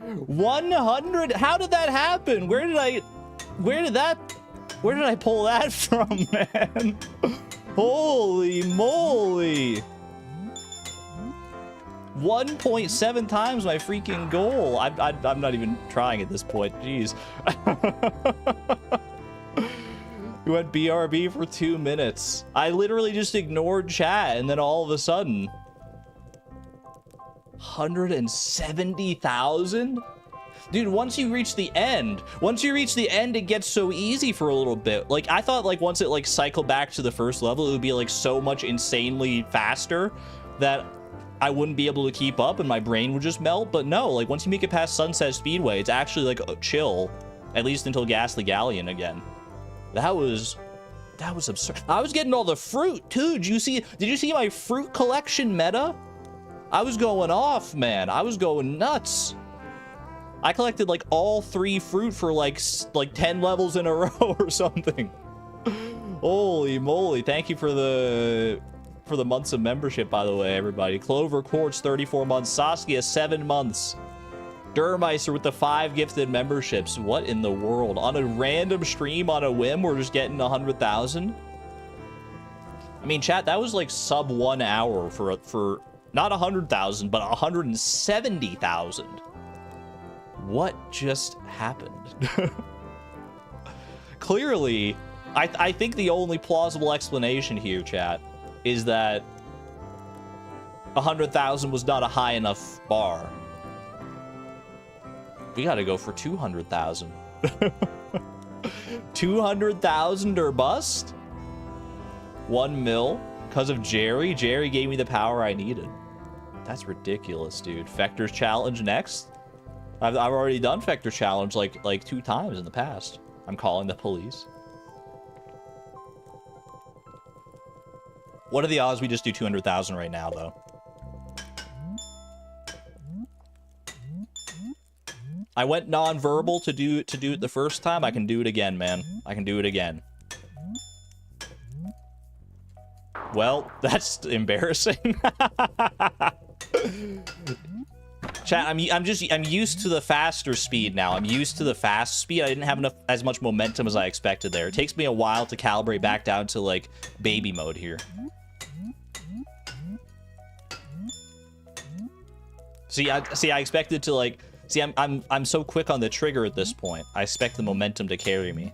100? How did that happen? Where did I pull that from, man? Holy moly. 1.7 times my freaking goal. I'm not even trying at this point. Jeez. We went BRB for 2 minutes. I literally just ignored chat, and then all of a sudden, 170,000? Dude, once you reach the end, it gets so easy for a little bit. Like, I thought, like, once it, like, cycled back to the first level, it would be, like, so much insanely faster that I wouldn't be able to keep up and my brain would just melt. But no, like, once you make it past Sunset Speedway, it's actually, like, chill. At least until Ghastly Galleon again. That was absurd. I was getting all the fruit too. Did you see my fruit collection meta? I was going off, man. I was going nuts. I collected like all 3 fruit for like 10 levels in a row or something. Holy moly. Thank you for the months of membership, by the way, everybody. Clover Quartz 34 months, Saskia 7 months. Durmeister with the 5 gifted memberships. What in the world? On a random stream, on a whim, we're just getting 100,000? I mean, chat, that was like sub 1 hour for not 100,000, but 170,000. What just happened? Clearly, I think the only plausible explanation here, chat, is that 100,000 was not a high enough bar. We gotta go for 200,000. 200,000 or bust? 1 mil because of Jerry. Jerry gave me the power I needed. That's ridiculous, dude. Fector's challenge next. I've already done Fector challenge like 2 times in the past. I'm calling the police. What are the odds we just do 200,000 right now, though? I went non-verbal to do it the first time. I can do it again, man. I can do it again. Well, that's embarrassing. Chat, I'm used to the faster speed now. I'm used to the fast speed. I didn't have as much momentum as I expected there. It takes me a while to calibrate back down to like baby mode here. See, I expected to like. See, I'm so quick on the trigger at this point. I expect the momentum to carry me.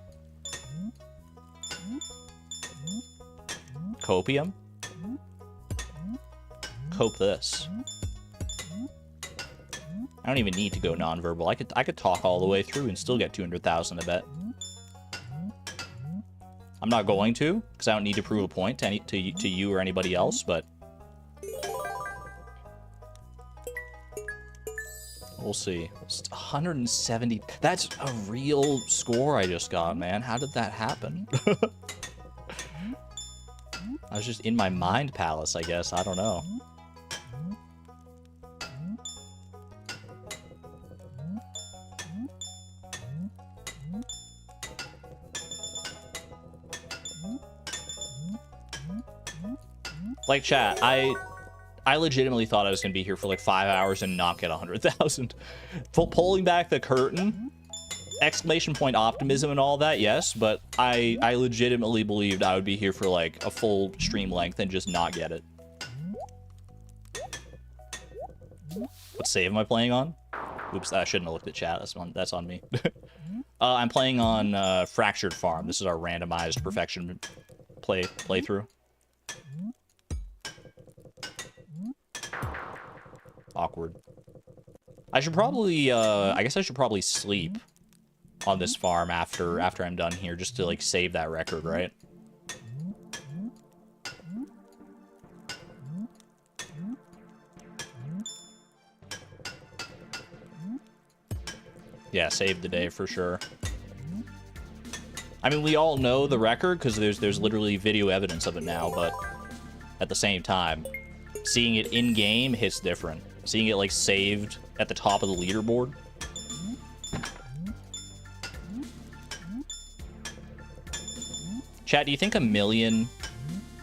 Copium? Cope this. I don't even need to go non-verbal. I could talk all the way through and still get 200,000, I bet. I'm not going to, because I don't need to prove a point to you or anybody else, but we'll see. It's 170. That's a real score I just got, man. How did that happen? I was just in my mind palace, I guess. I don't know. Like, chat, I legitimately thought I was going to be here for like 5 hours and not get 100,000. Pulling back the curtain, exclamation point optimism and all that, yes, but I legitimately believed I would be here for like a full stream length and just not get it. What save am I playing on? Oops, I shouldn't have looked at chat. That's on me. I'm playing on Fractured Farm. This is our randomized perfection playthrough. Awkward. I should probably, I guess I should probably sleep on this farm after I'm done here, just to, like, save that record, right? Yeah, save the day for sure. I mean, we all know the record because there's literally video evidence of it now, but at the same time, seeing it in-game hits different. Seeing it, like, saved at the top of the leaderboard. Chat, do you think a million...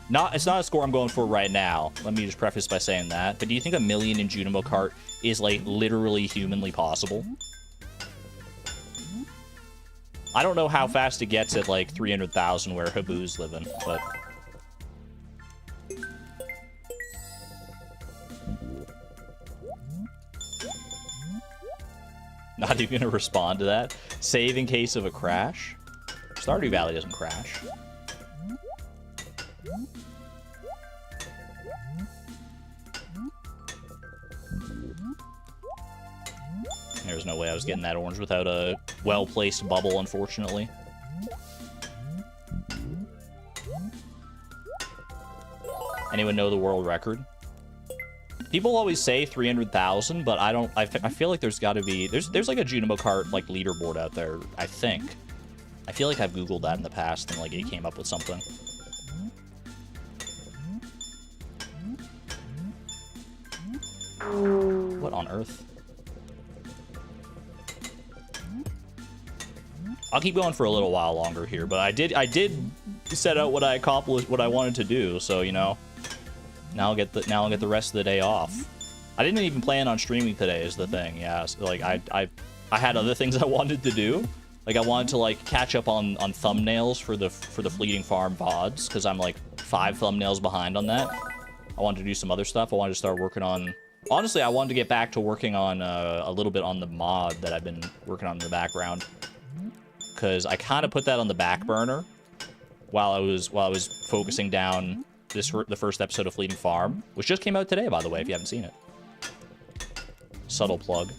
It's not a score I'm going for right now. Let me just preface by saying that. But do you think a million in Junimo Cart is, like, literally humanly possible? I don't know how fast it gets at, like, 300,000 where Habu's living, but... Not even gonna respond to that. Save in case of a crash. Stardew Valley doesn't crash. There's no way I was getting that orange without a well-placed bubble, unfortunately. Anyone know the world record? People always say 300,000, but I don't. I feel like there's got to be. There's like a Junimo Cart like leaderboard out there. I think. I feel like I've googled that in the past and like it came up with something. What on earth? I'll keep going for a little while longer here, but I did set out what I accomplished, what I wanted to do. So you know. Now I'll get the rest of the day off. I didn't even plan on streaming today is the thing. Yeah, so, like I had other things I wanted to do. Like I wanted to like catch up on thumbnails for the Fleeting Farm VODs because I'm like 5 thumbnails behind on that. I wanted to do some other stuff. I wanted to start working on. Honestly, I wanted to get back to working on a little bit on the mod that I've been working on in the background because I kind of put that on the back burner while I was focusing down. The first episode of Fleeting Farm, which just came out today, by the way, if you haven't seen it. Subtle plug.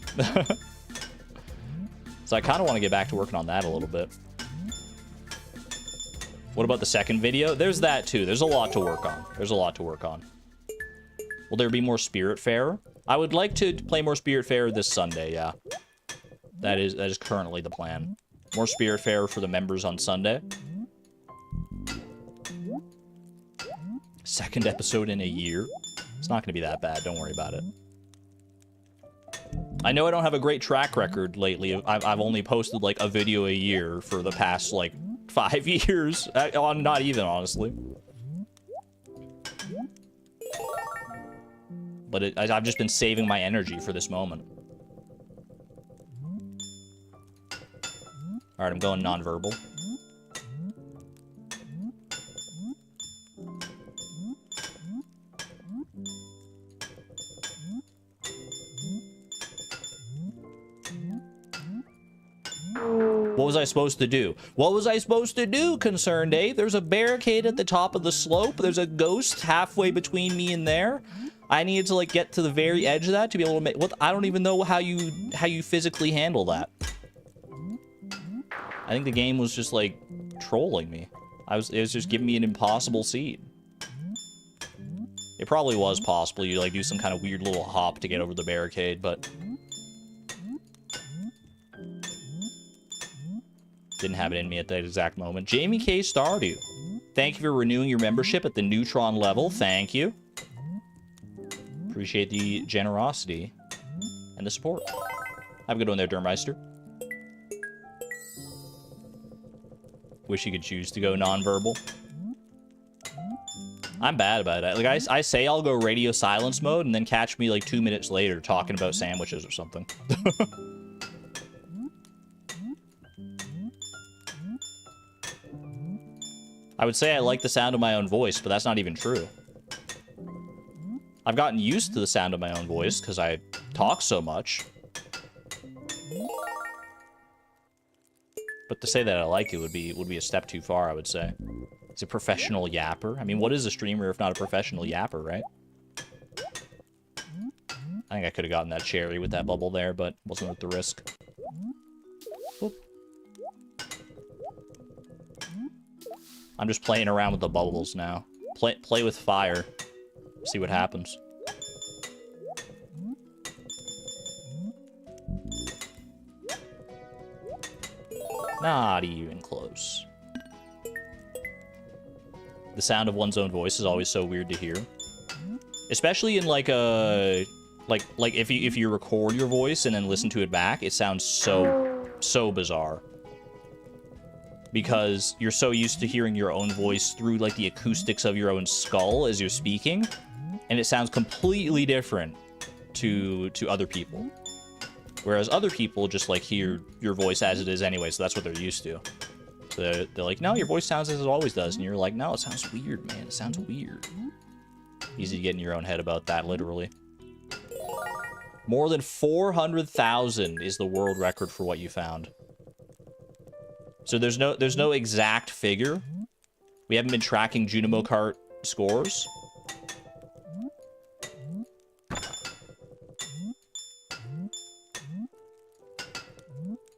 So I kind of want to get back to working on that a little bit. What about the second video? There's that too. There's a lot to work on. There's a lot to work on. Will there be more Spirit Fair? I would like to play more Spirit Fair this Sunday, yeah. That is currently the plan. More Spirit Fair for the members on Sunday. Second episode in a year. It's not going to be that bad. Don't worry about it. I know I don't have a great track record lately. I've only posted like a video a year for the past like 5 years. Not even, honestly. But I've just been saving my energy for this moment. All right, I'm going nonverbal. What was I supposed to do? What was I supposed to do, Concerned Ape? There's a barricade at the top of the slope. There's a ghost halfway between me and there. I needed to, like, get to the very edge of that to be able to make... What? I don't even know how you physically handle that. I think the game was just, like, trolling me. It was just giving me an impossible seed. It probably was possible. You, like, do some kind of weird little hop to get over the barricade, but... Didn't have it in me at that exact moment. Jamie K. Stardew. Thank you for renewing your membership at the Neutron level. Thank you. Appreciate the generosity and the support. Have a good one there, Dermeister. Wish you could choose to go nonverbal. I'm bad about it. Like, I say I'll go radio silence mode, and then catch me, like, 2 minutes later talking about sandwiches or something. I would say I like the sound of my own voice, but that's not even true. I've gotten used to the sound of my own voice because I talk so much. But to say that I like it would be a step too far, I would say. It's a professional yapper. I mean, what is a streamer if not a professional yapper, right? I think I could have gotten that cherry with that bubble there, but wasn't worth the risk. Whoop. I'm just playing around with the bubbles now. Play with fire. See what happens. Not even close. The sound of one's own voice is always so weird to hear. Especially in like a... Like if you record your voice and then listen to it back, it sounds so bizarre. Because you're so used to hearing your own voice through like the acoustics of your own skull as you're speaking, and it sounds completely different to other people. Whereas other people just like hear your voice as it is anyway, so that's what they're used to. So they're like, no, your voice sounds as it always does, and you're like, no, it sounds weird, man. It sounds weird. Easy to get in your own head about that, literally. More than 400,000 is the world record for what you found. So there's no exact figure. We haven't been tracking Junimo Cart scores.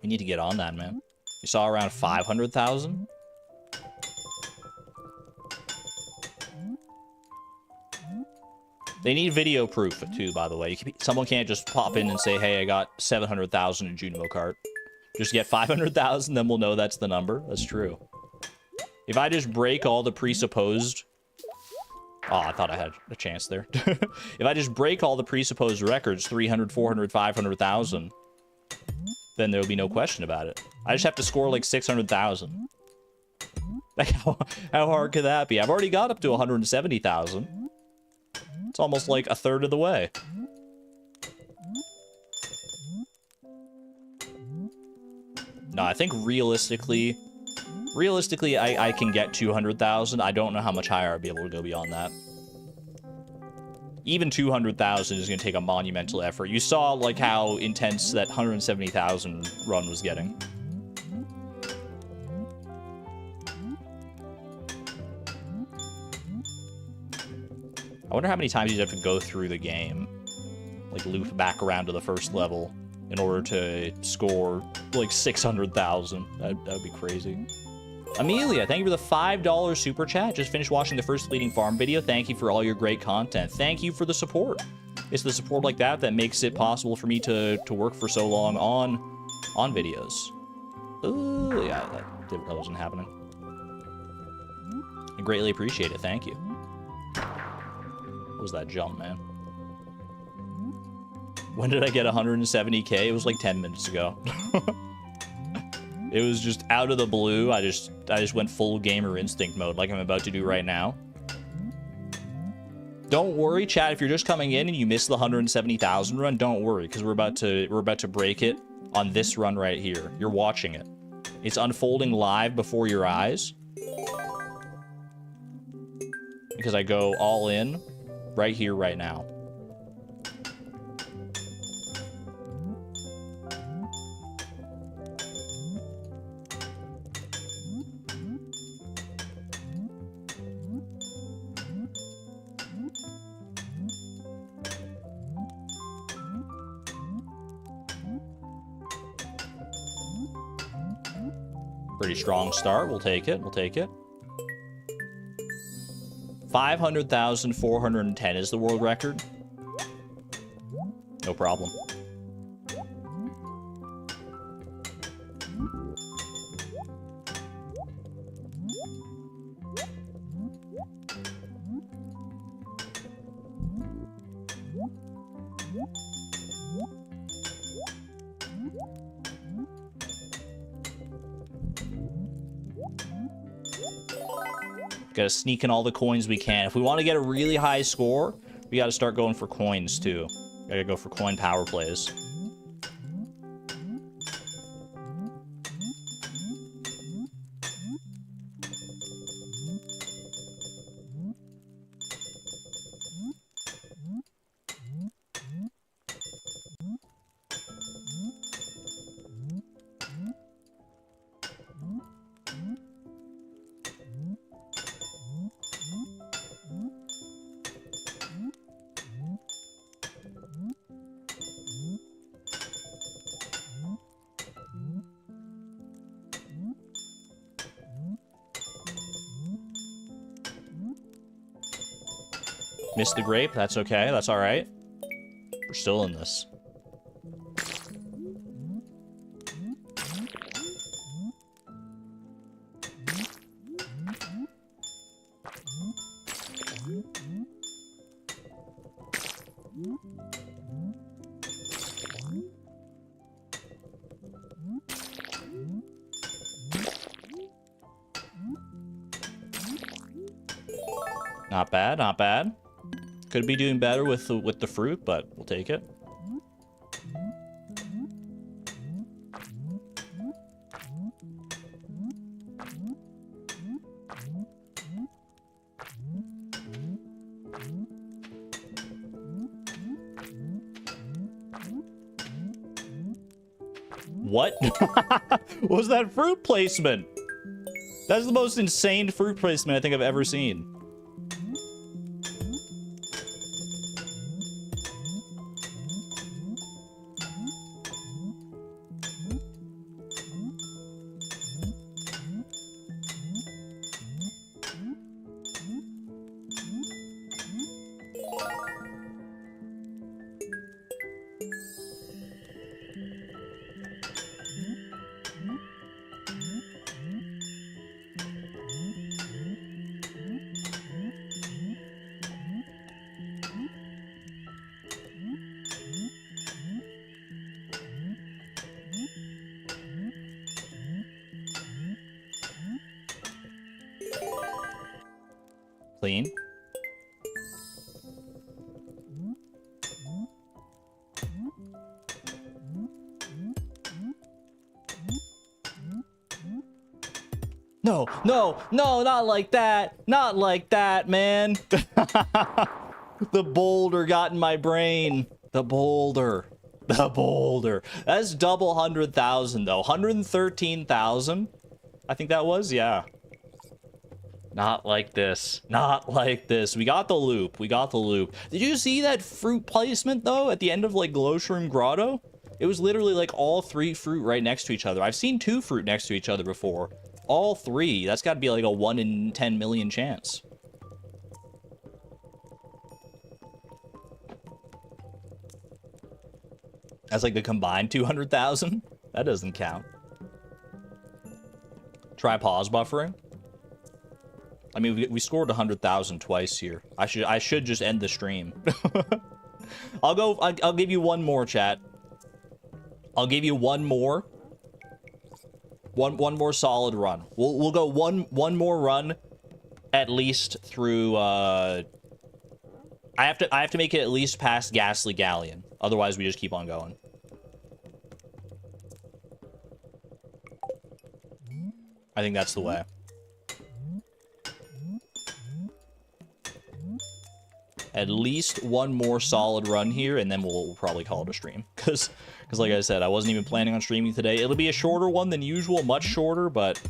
We need to get on that, man. You saw around 500,000? They need video proof, too, by the way. Someone can't just pop in and say, hey, I got 700,000 in Junimo Cart. Just get 500,000, then we'll know that's the number. That's true. If I just break all the presupposed... Oh, I thought I had a chance there. If I just break all the presupposed records, 300, 400, 500,000, then there'll be no question about it. I just have to score like 600,000. Like, how hard could that be? I've already got up to 170,000. It's almost like a third of the way. No, I think realistically, I can get 200,000. I don't know how much higher I'll be able to go beyond that. Even 200,000 is going to take a monumental effort. You saw, like, how intense that 170,000 run was getting. I wonder how many times you'd have to go through the game. Like, loop back around to the first level in order to score, like, 600,000. That would be crazy. Amelia, thank you for the $5 super chat. Just finished watching the first Fleeting Farm video. Thank you for all your great content. Thank you for the support. It's the support like that that makes it possible for me to work for so long on videos. Ooh, yeah, that wasn't happening. I greatly appreciate it. Thank you. What was that jump, man? When did I get 170k? It was like 10 minutes ago. It was just out of the blue. I just went full gamer instinct mode like I'm about to do right now. Don't worry, chat, if you're just coming in and you missed the 170,000 run, don't worry, because we're about to break it on this run right here. You're watching it. It's unfolding live before your eyes. Because I go all in right here, right now. Pretty strong start. We'll take it. We'll take it. 500,410 is the world record. No problem. Gotta sneak in all the coins we can. If we want to get a really high score, we gotta start going for coins too. Gotta go for coin power plays. Missed the grape. That's okay. That's all right. We're still in this. Not bad, not bad. Could be doing better with the fruit, but we'll take it. What? What was that fruit placement? That's the most insane fruit placement I think I've ever seen. Clean. No, no, no, not like that. Not like that, man. The boulder got in my brain. The boulder. The boulder. That's double 100,000, though. 113,000? I think that was, yeah. Not like this. Not like this. We got the loop. We got the loop. Did you see that fruit placement, though, at the end of, like, Glowshroom Grotto? It was literally, like, all 3 fruit right next to each other. I've seen 2 fruit next to each other before. All 3. That's got to be, like, a 1 in 10 million chance. That's, like, the combined 200,000? That doesn't count. Try pause buffering. I mean, we scored 100,000 twice here. I should just end the stream. I'll give you one more, chat. I'll give you one more. One more solid run. We'll go one more run, at least through. I have to make it at least past Ghastly Galleon. Otherwise, we just keep on going. I think that's the way. At least one more solid run here, and then we'll probably call it a stream. Because like I said, I wasn't even planning on streaming today. It'll be a shorter one than usual, much shorter, but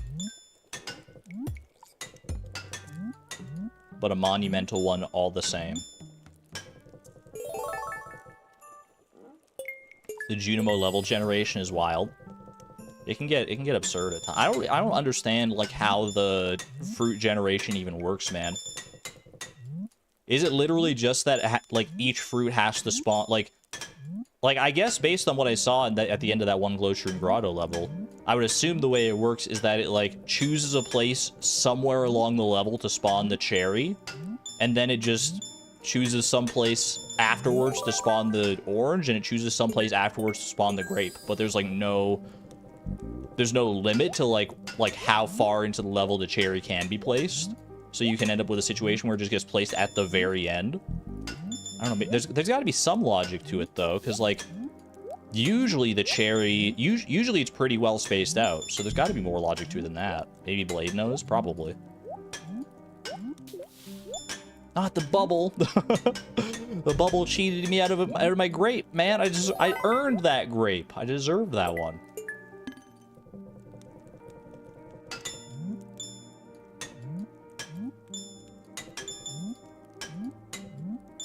a monumental one all the same. The Junimo level generation is wild. It can get absurd at times. I don't understand like how the fruit generation even works, man. Is it literally just that, like, each fruit has to spawn, like, I guess based on what I saw at the end of that one Glowshroom Grotto level, I would assume the way it works is that it, like, chooses a place somewhere along the level to spawn the cherry, and then it just chooses some place afterwards to spawn the orange, and it chooses some place afterwards to spawn the grape, but there's, like, there's no limit to, like how far into the level the cherry can be placed. So you can end up with a situation where it just gets placed at the very end. I don't know. There's got to be some logic to it, though, because, like, usually the cherry... Usually it's pretty well spaced out, so there's got to be more logic to it than that. Maybe Blade knows? Probably. Not the bubble. The bubble cheated me out of my grape, man. I earned that grape. I deserved that one.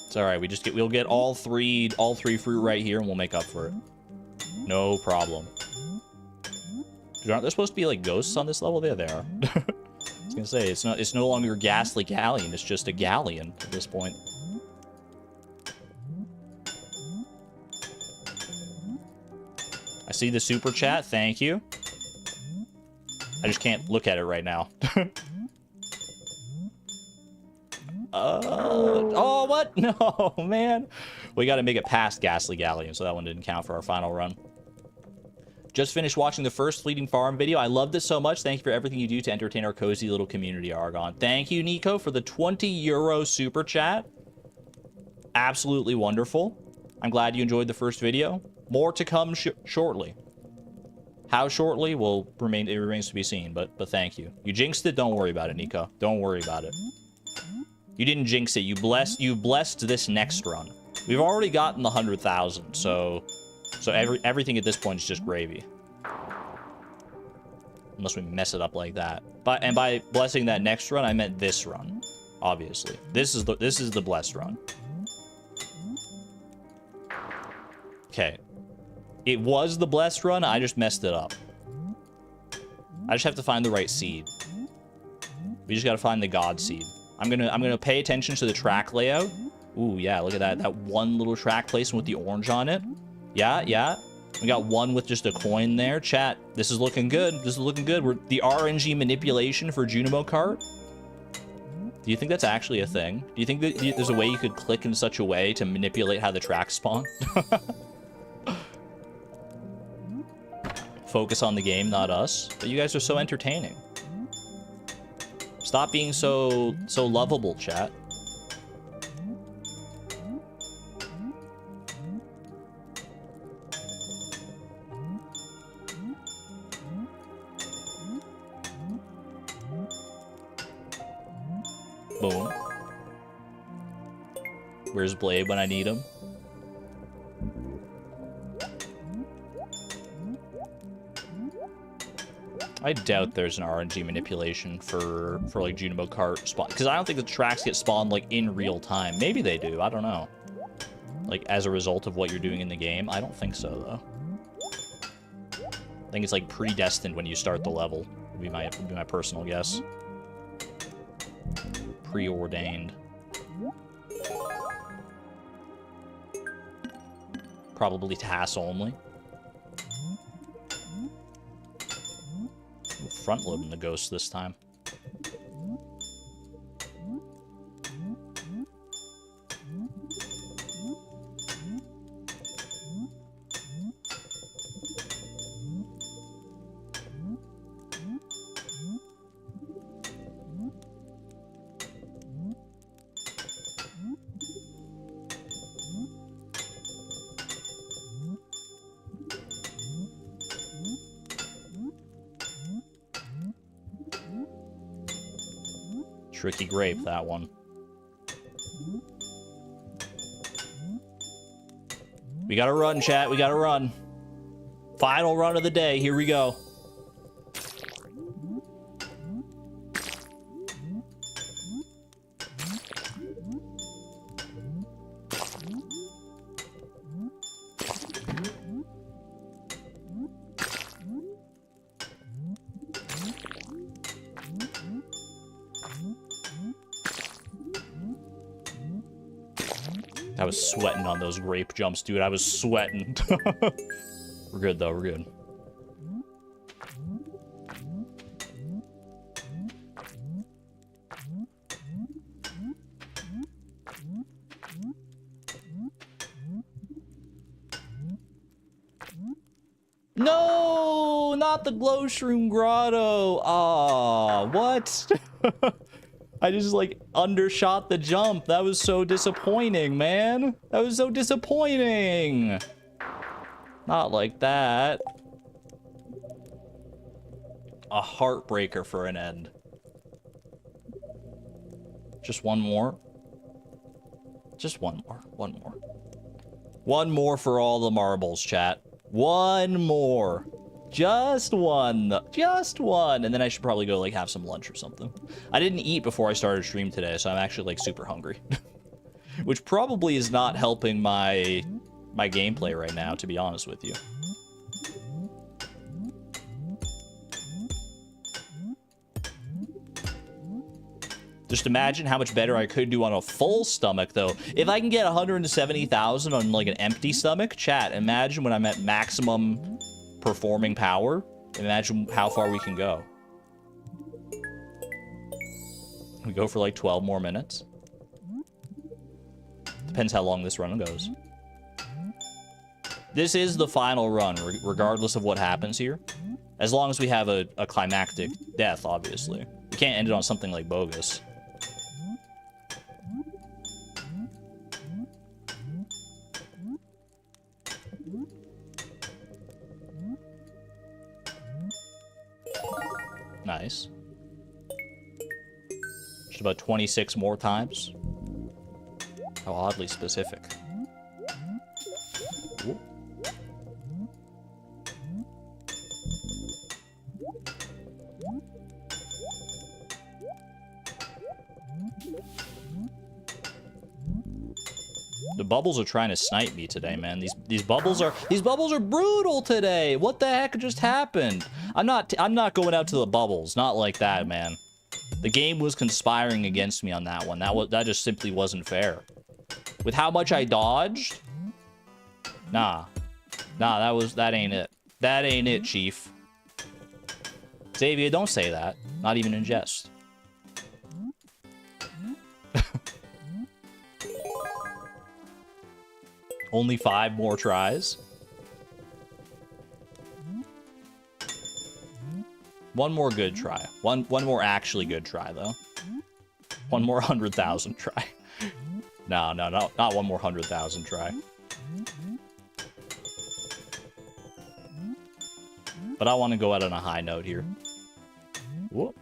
It's all right. We'll get all three fruit right here, and we'll make up for it. No problem. Aren't there supposed to be like ghosts on this level? There they are. I was gonna say it's no longer Ghastly Galleon. It's just a galleon at this point. I see the super chat. Thank you. I just can't look at it right now. Oh, what? No, man. We got to make it past Ghastly Galleon, so that one didn't count for our final run. Just finished watching the first Fleeting Farm video. I loved it so much. Thank you for everything you do to entertain our cozy little community, Argon. Thank you, Nico, for the 20 euro super chat. Absolutely wonderful. I'm glad you enjoyed the first video. More to come shortly. How shortly will it remains to be seen, but thank you. You jinxed it. Don't worry about it, Nico. Don't worry about it. You didn't jinx it. You blessed this next run. We've already gotten the 100,000, so everything at this point is just gravy. Unless we mess it up like that. And by blessing that next run, I meant this run. Obviously, this is the blessed run. Okay, it was the blessed run. I just messed it up. I just have to find the right seed. We just got to find the God seed. I'm gonna pay attention to the track layout. Ooh, yeah, look at that. That one little track placement with the orange on it. Yeah, yeah. We got one with just a coin there. Chat, this is looking good. This is looking good. We're the RNG manipulation for Junimo Cart. Do you think that's actually a thing? Do you think that there's a way you could click in such a way to manipulate how the tracks spawn? Focus on the game, not us. But you guys are so entertaining. Stop being so lovable, chat. Boom. Where's Blade when I need him? I doubt there's an RNG manipulation for like Junimo Cart spawn, because I don't think the tracks get spawned like in real time. Maybe they do. I don't know. Like as a result of what you're doing in the game. I don't think so though. I think it's like predestined when you start the level. Would be my personal guess. Preordained. Probably TAS only. Front loading the ghost this time. Tricky grape, that one. We gotta run, chat. We gotta run. Final run of the day. Here we go. I was sweating on those grape jumps, dude. I was sweating. We're good, though. We're good. No, not the glow shroom grotto. Aw, what? I just, like, undershot the jump. That was so disappointing, man. That was so disappointing. Not like that. A heartbreaker for an end. Just one more. Just one more. One more. One more for all the marbles, chat. One more. Just one. Just one. And then I should probably go, like, have some lunch or something. I didn't eat before I started stream today, so I'm actually, like, super hungry. Which probably is not helping my gameplay right now, to be honest with you. Just imagine how much better I could do on a full stomach, though. If I can get 170,000 on, like, an empty stomach, chat, imagine when I'm at maximum performing power, imagine how far we can go. We go for like 12 more minutes. Depends how long this run goes. This is the final run, regardless of what happens here. As long as we have a climactic death, obviously. We can't end it on something like bogus. Nice. Just about 26 more times. How oddly specific. Ooh. The bubbles are trying to snipe me today, man. These bubbles are brutal today. What the heck just happened? I'm not going out to the bubbles. Not like that, man. The game was conspiring against me on that one. That just simply wasn't fair. With how much I dodged? Nah, that ain't it. That ain't it, Chief. Xavier, don't say that. Not even in jest. Only 5 more tries. One more good try. One more actually good try, though. One more 100,000 try. No, not one more 100,000 try. But I want to go out on a high note here. Whoop.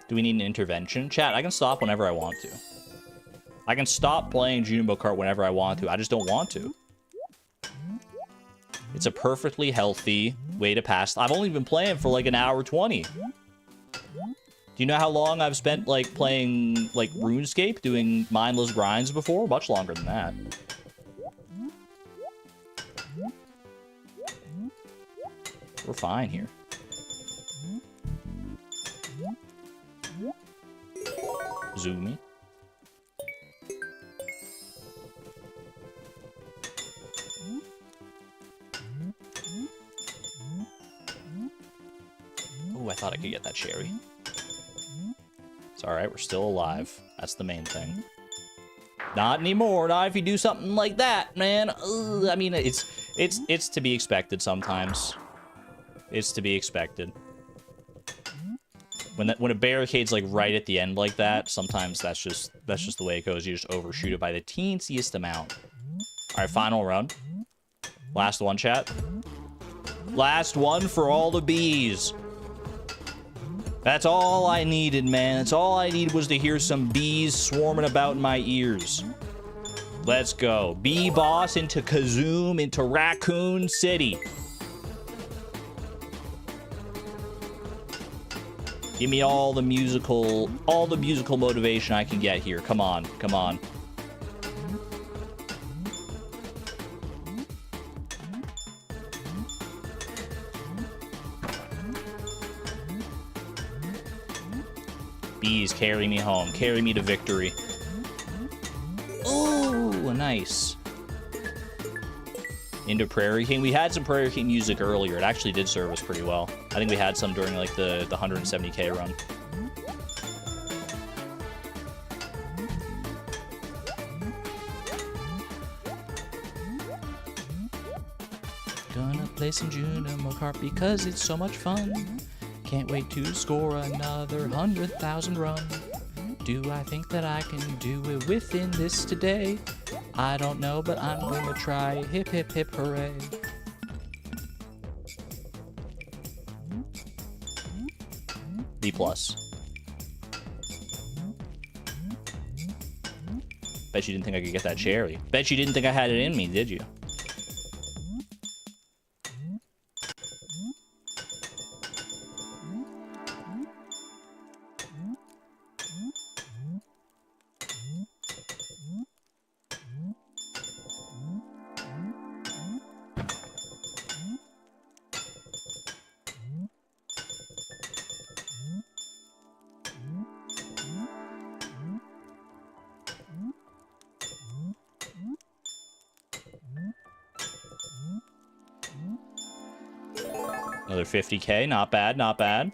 Do we need an intervention? Chat, I can stop whenever I want to. I can stop playing Junimo Cart whenever I want to. I just don't want to. It's a perfectly healthy way to pass. I've only been playing for like an hour 20. Do you know how long I've spent like playing like RuneScape, doing mindless grinds before? Much longer than that. We're fine here. Zoomy. Oh, I thought I could get that cherry. It's alright, we're still alive. That's the main thing. Not anymore, not if you do something like that, man. Ugh, I mean, it's to be expected sometimes. It's to be expected. When a barricade's like right at the end like that, sometimes that's just the way it goes. You just overshoot it by the teensiest amount. All right, final run. Last one, chat. Last one for all the bees. That's all I needed, man. That's all I needed was to hear some bees swarming about in my ears. Let's go. Bee boss into Kazoom, into Raccoon City. Give me all the musical motivation I can get here. Come on, come on. Bees, carry me home. Carry me to victory. Ooh, nice. Into Prairie King. We had some Prairie King music earlier. It actually did serve us pretty well. I think we had some during like the 170k run. Gonna play some Junimo Cart because it's so much fun. Can't wait to score another 100,000 run. Do I think that I can do it within this today? I don't know, but I'm gonna try. Hip, hip, hip, hooray. B+. Bet you didn't think I could get that cherry. Bet you didn't think I had it in me, did you? Another 50k. Not bad, not bad.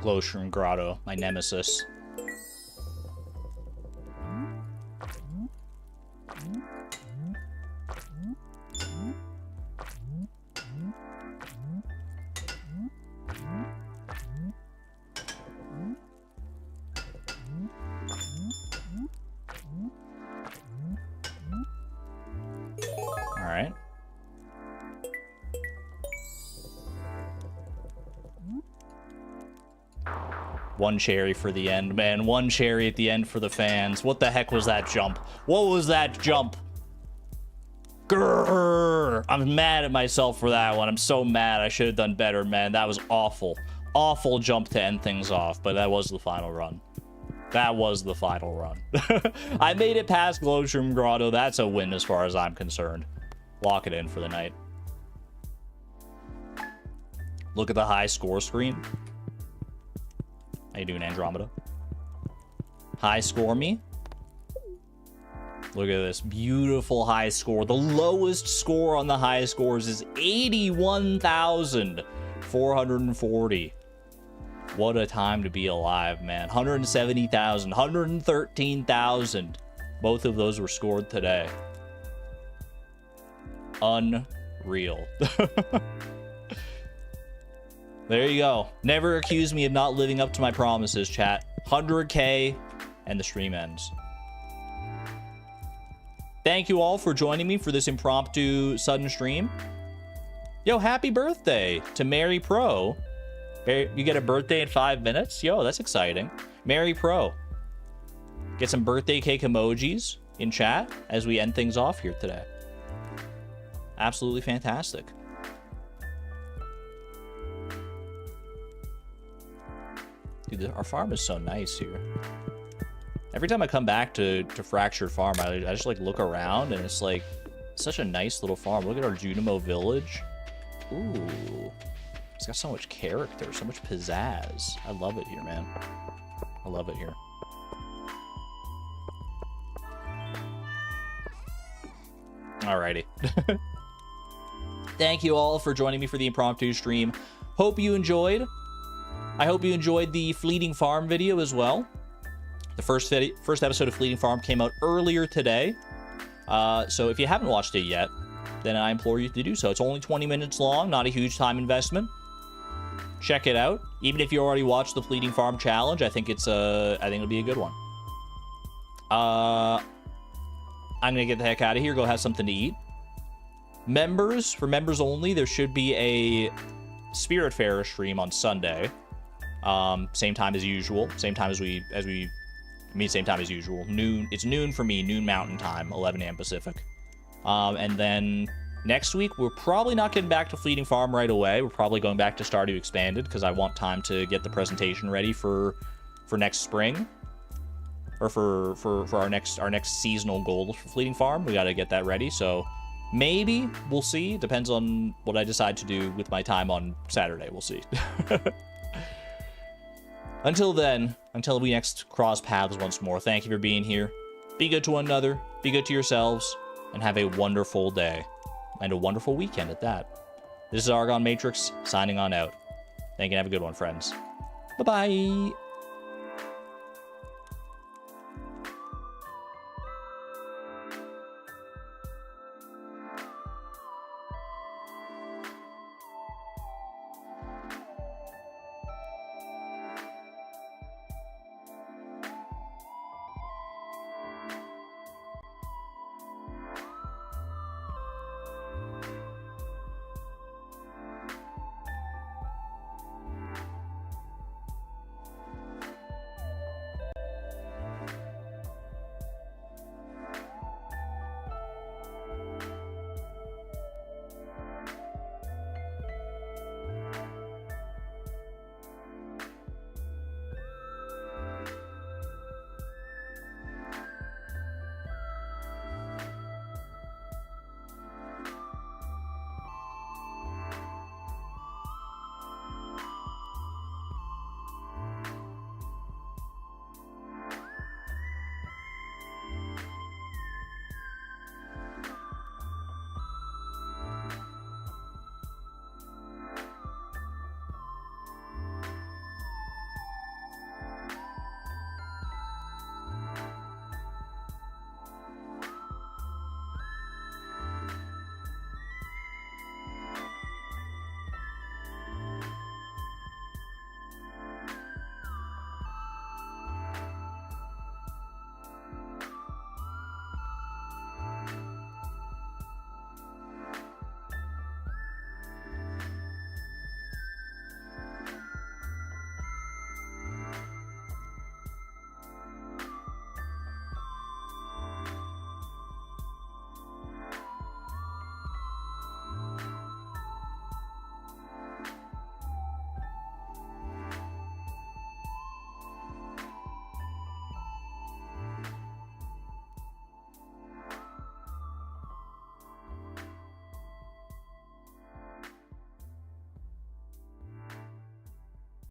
Glowshroom Grotto, my nemesis. All right. One cherry for the end, man. One cherry at the end for the fans. What the heck was that jump? What was that jump? Grrr. I'm mad at myself for that one. I'm so mad. I should have done better, man. That was awful. Awful jump to end things off, but that was the final run. That was the final run. I made it past Glowshroom Grotto. That's a win as far as I'm concerned. Lock it in for the night. Look at the high score screen. How you doing, Andromeda? High score me. Look at this beautiful high score. The lowest score on the high scores is 81,440. What a time to be alive, man. 170,000, 113,000. Both of those were scored today. Unreal. There you go. Never accuse me of not living up to my promises, chat. 100k and the stream ends. Thank you all for joining me for this impromptu sudden stream. Yo, happy birthday to Mary Pro. You get a birthday in 5 minutes? Yo, that's exciting. Mary Pro. Get some birthday cake emojis in chat as we end things off here today. Absolutely fantastic. Dude, our farm is so nice here. Every time I come back to Fractured Farm, I just like look around and it's like such a nice little farm. Look at our Junimo village. Ooh, it's got so much character, so much pizzazz. I love it here, man. I love it here. Alrighty. Thank you all for joining me for the impromptu stream. Hope you enjoyed. I hope you enjoyed the Fleeting Farm video as well. The first episode of Fleeting Farm came out earlier today. So if you haven't watched it yet, then I implore you to do so. It's only 20 minutes long, not a huge time investment. Check it out. Even if you already watched the Fleeting Farm challenge, I think it'll be a good one. I'm gonna get the heck out of here, go have something to eat. Members, for members only, there should be a Spiritfarer stream on Sunday. Same time as usual. Same time as usual. Noon. It's noon for me. Noon Mountain Time. 11 a.m. Pacific. And then next week we're probably not getting back to Fleeting Farm right away. We're probably going back to Stardew Expanded because I want time to get the presentation ready for next spring, or for our next seasonal goal for Fleeting Farm. We got to get that ready. So maybe we'll see. Depends on what I decide to do with my time on Saturday. We'll see. Until then, until we next cross paths once more, thank you for being here. Be good to one another, be good to yourselves, and have a wonderful day. And a wonderful weekend at that. This is Argon Matrix, signing on out. Thank you and have a good one, friends. Bye-bye.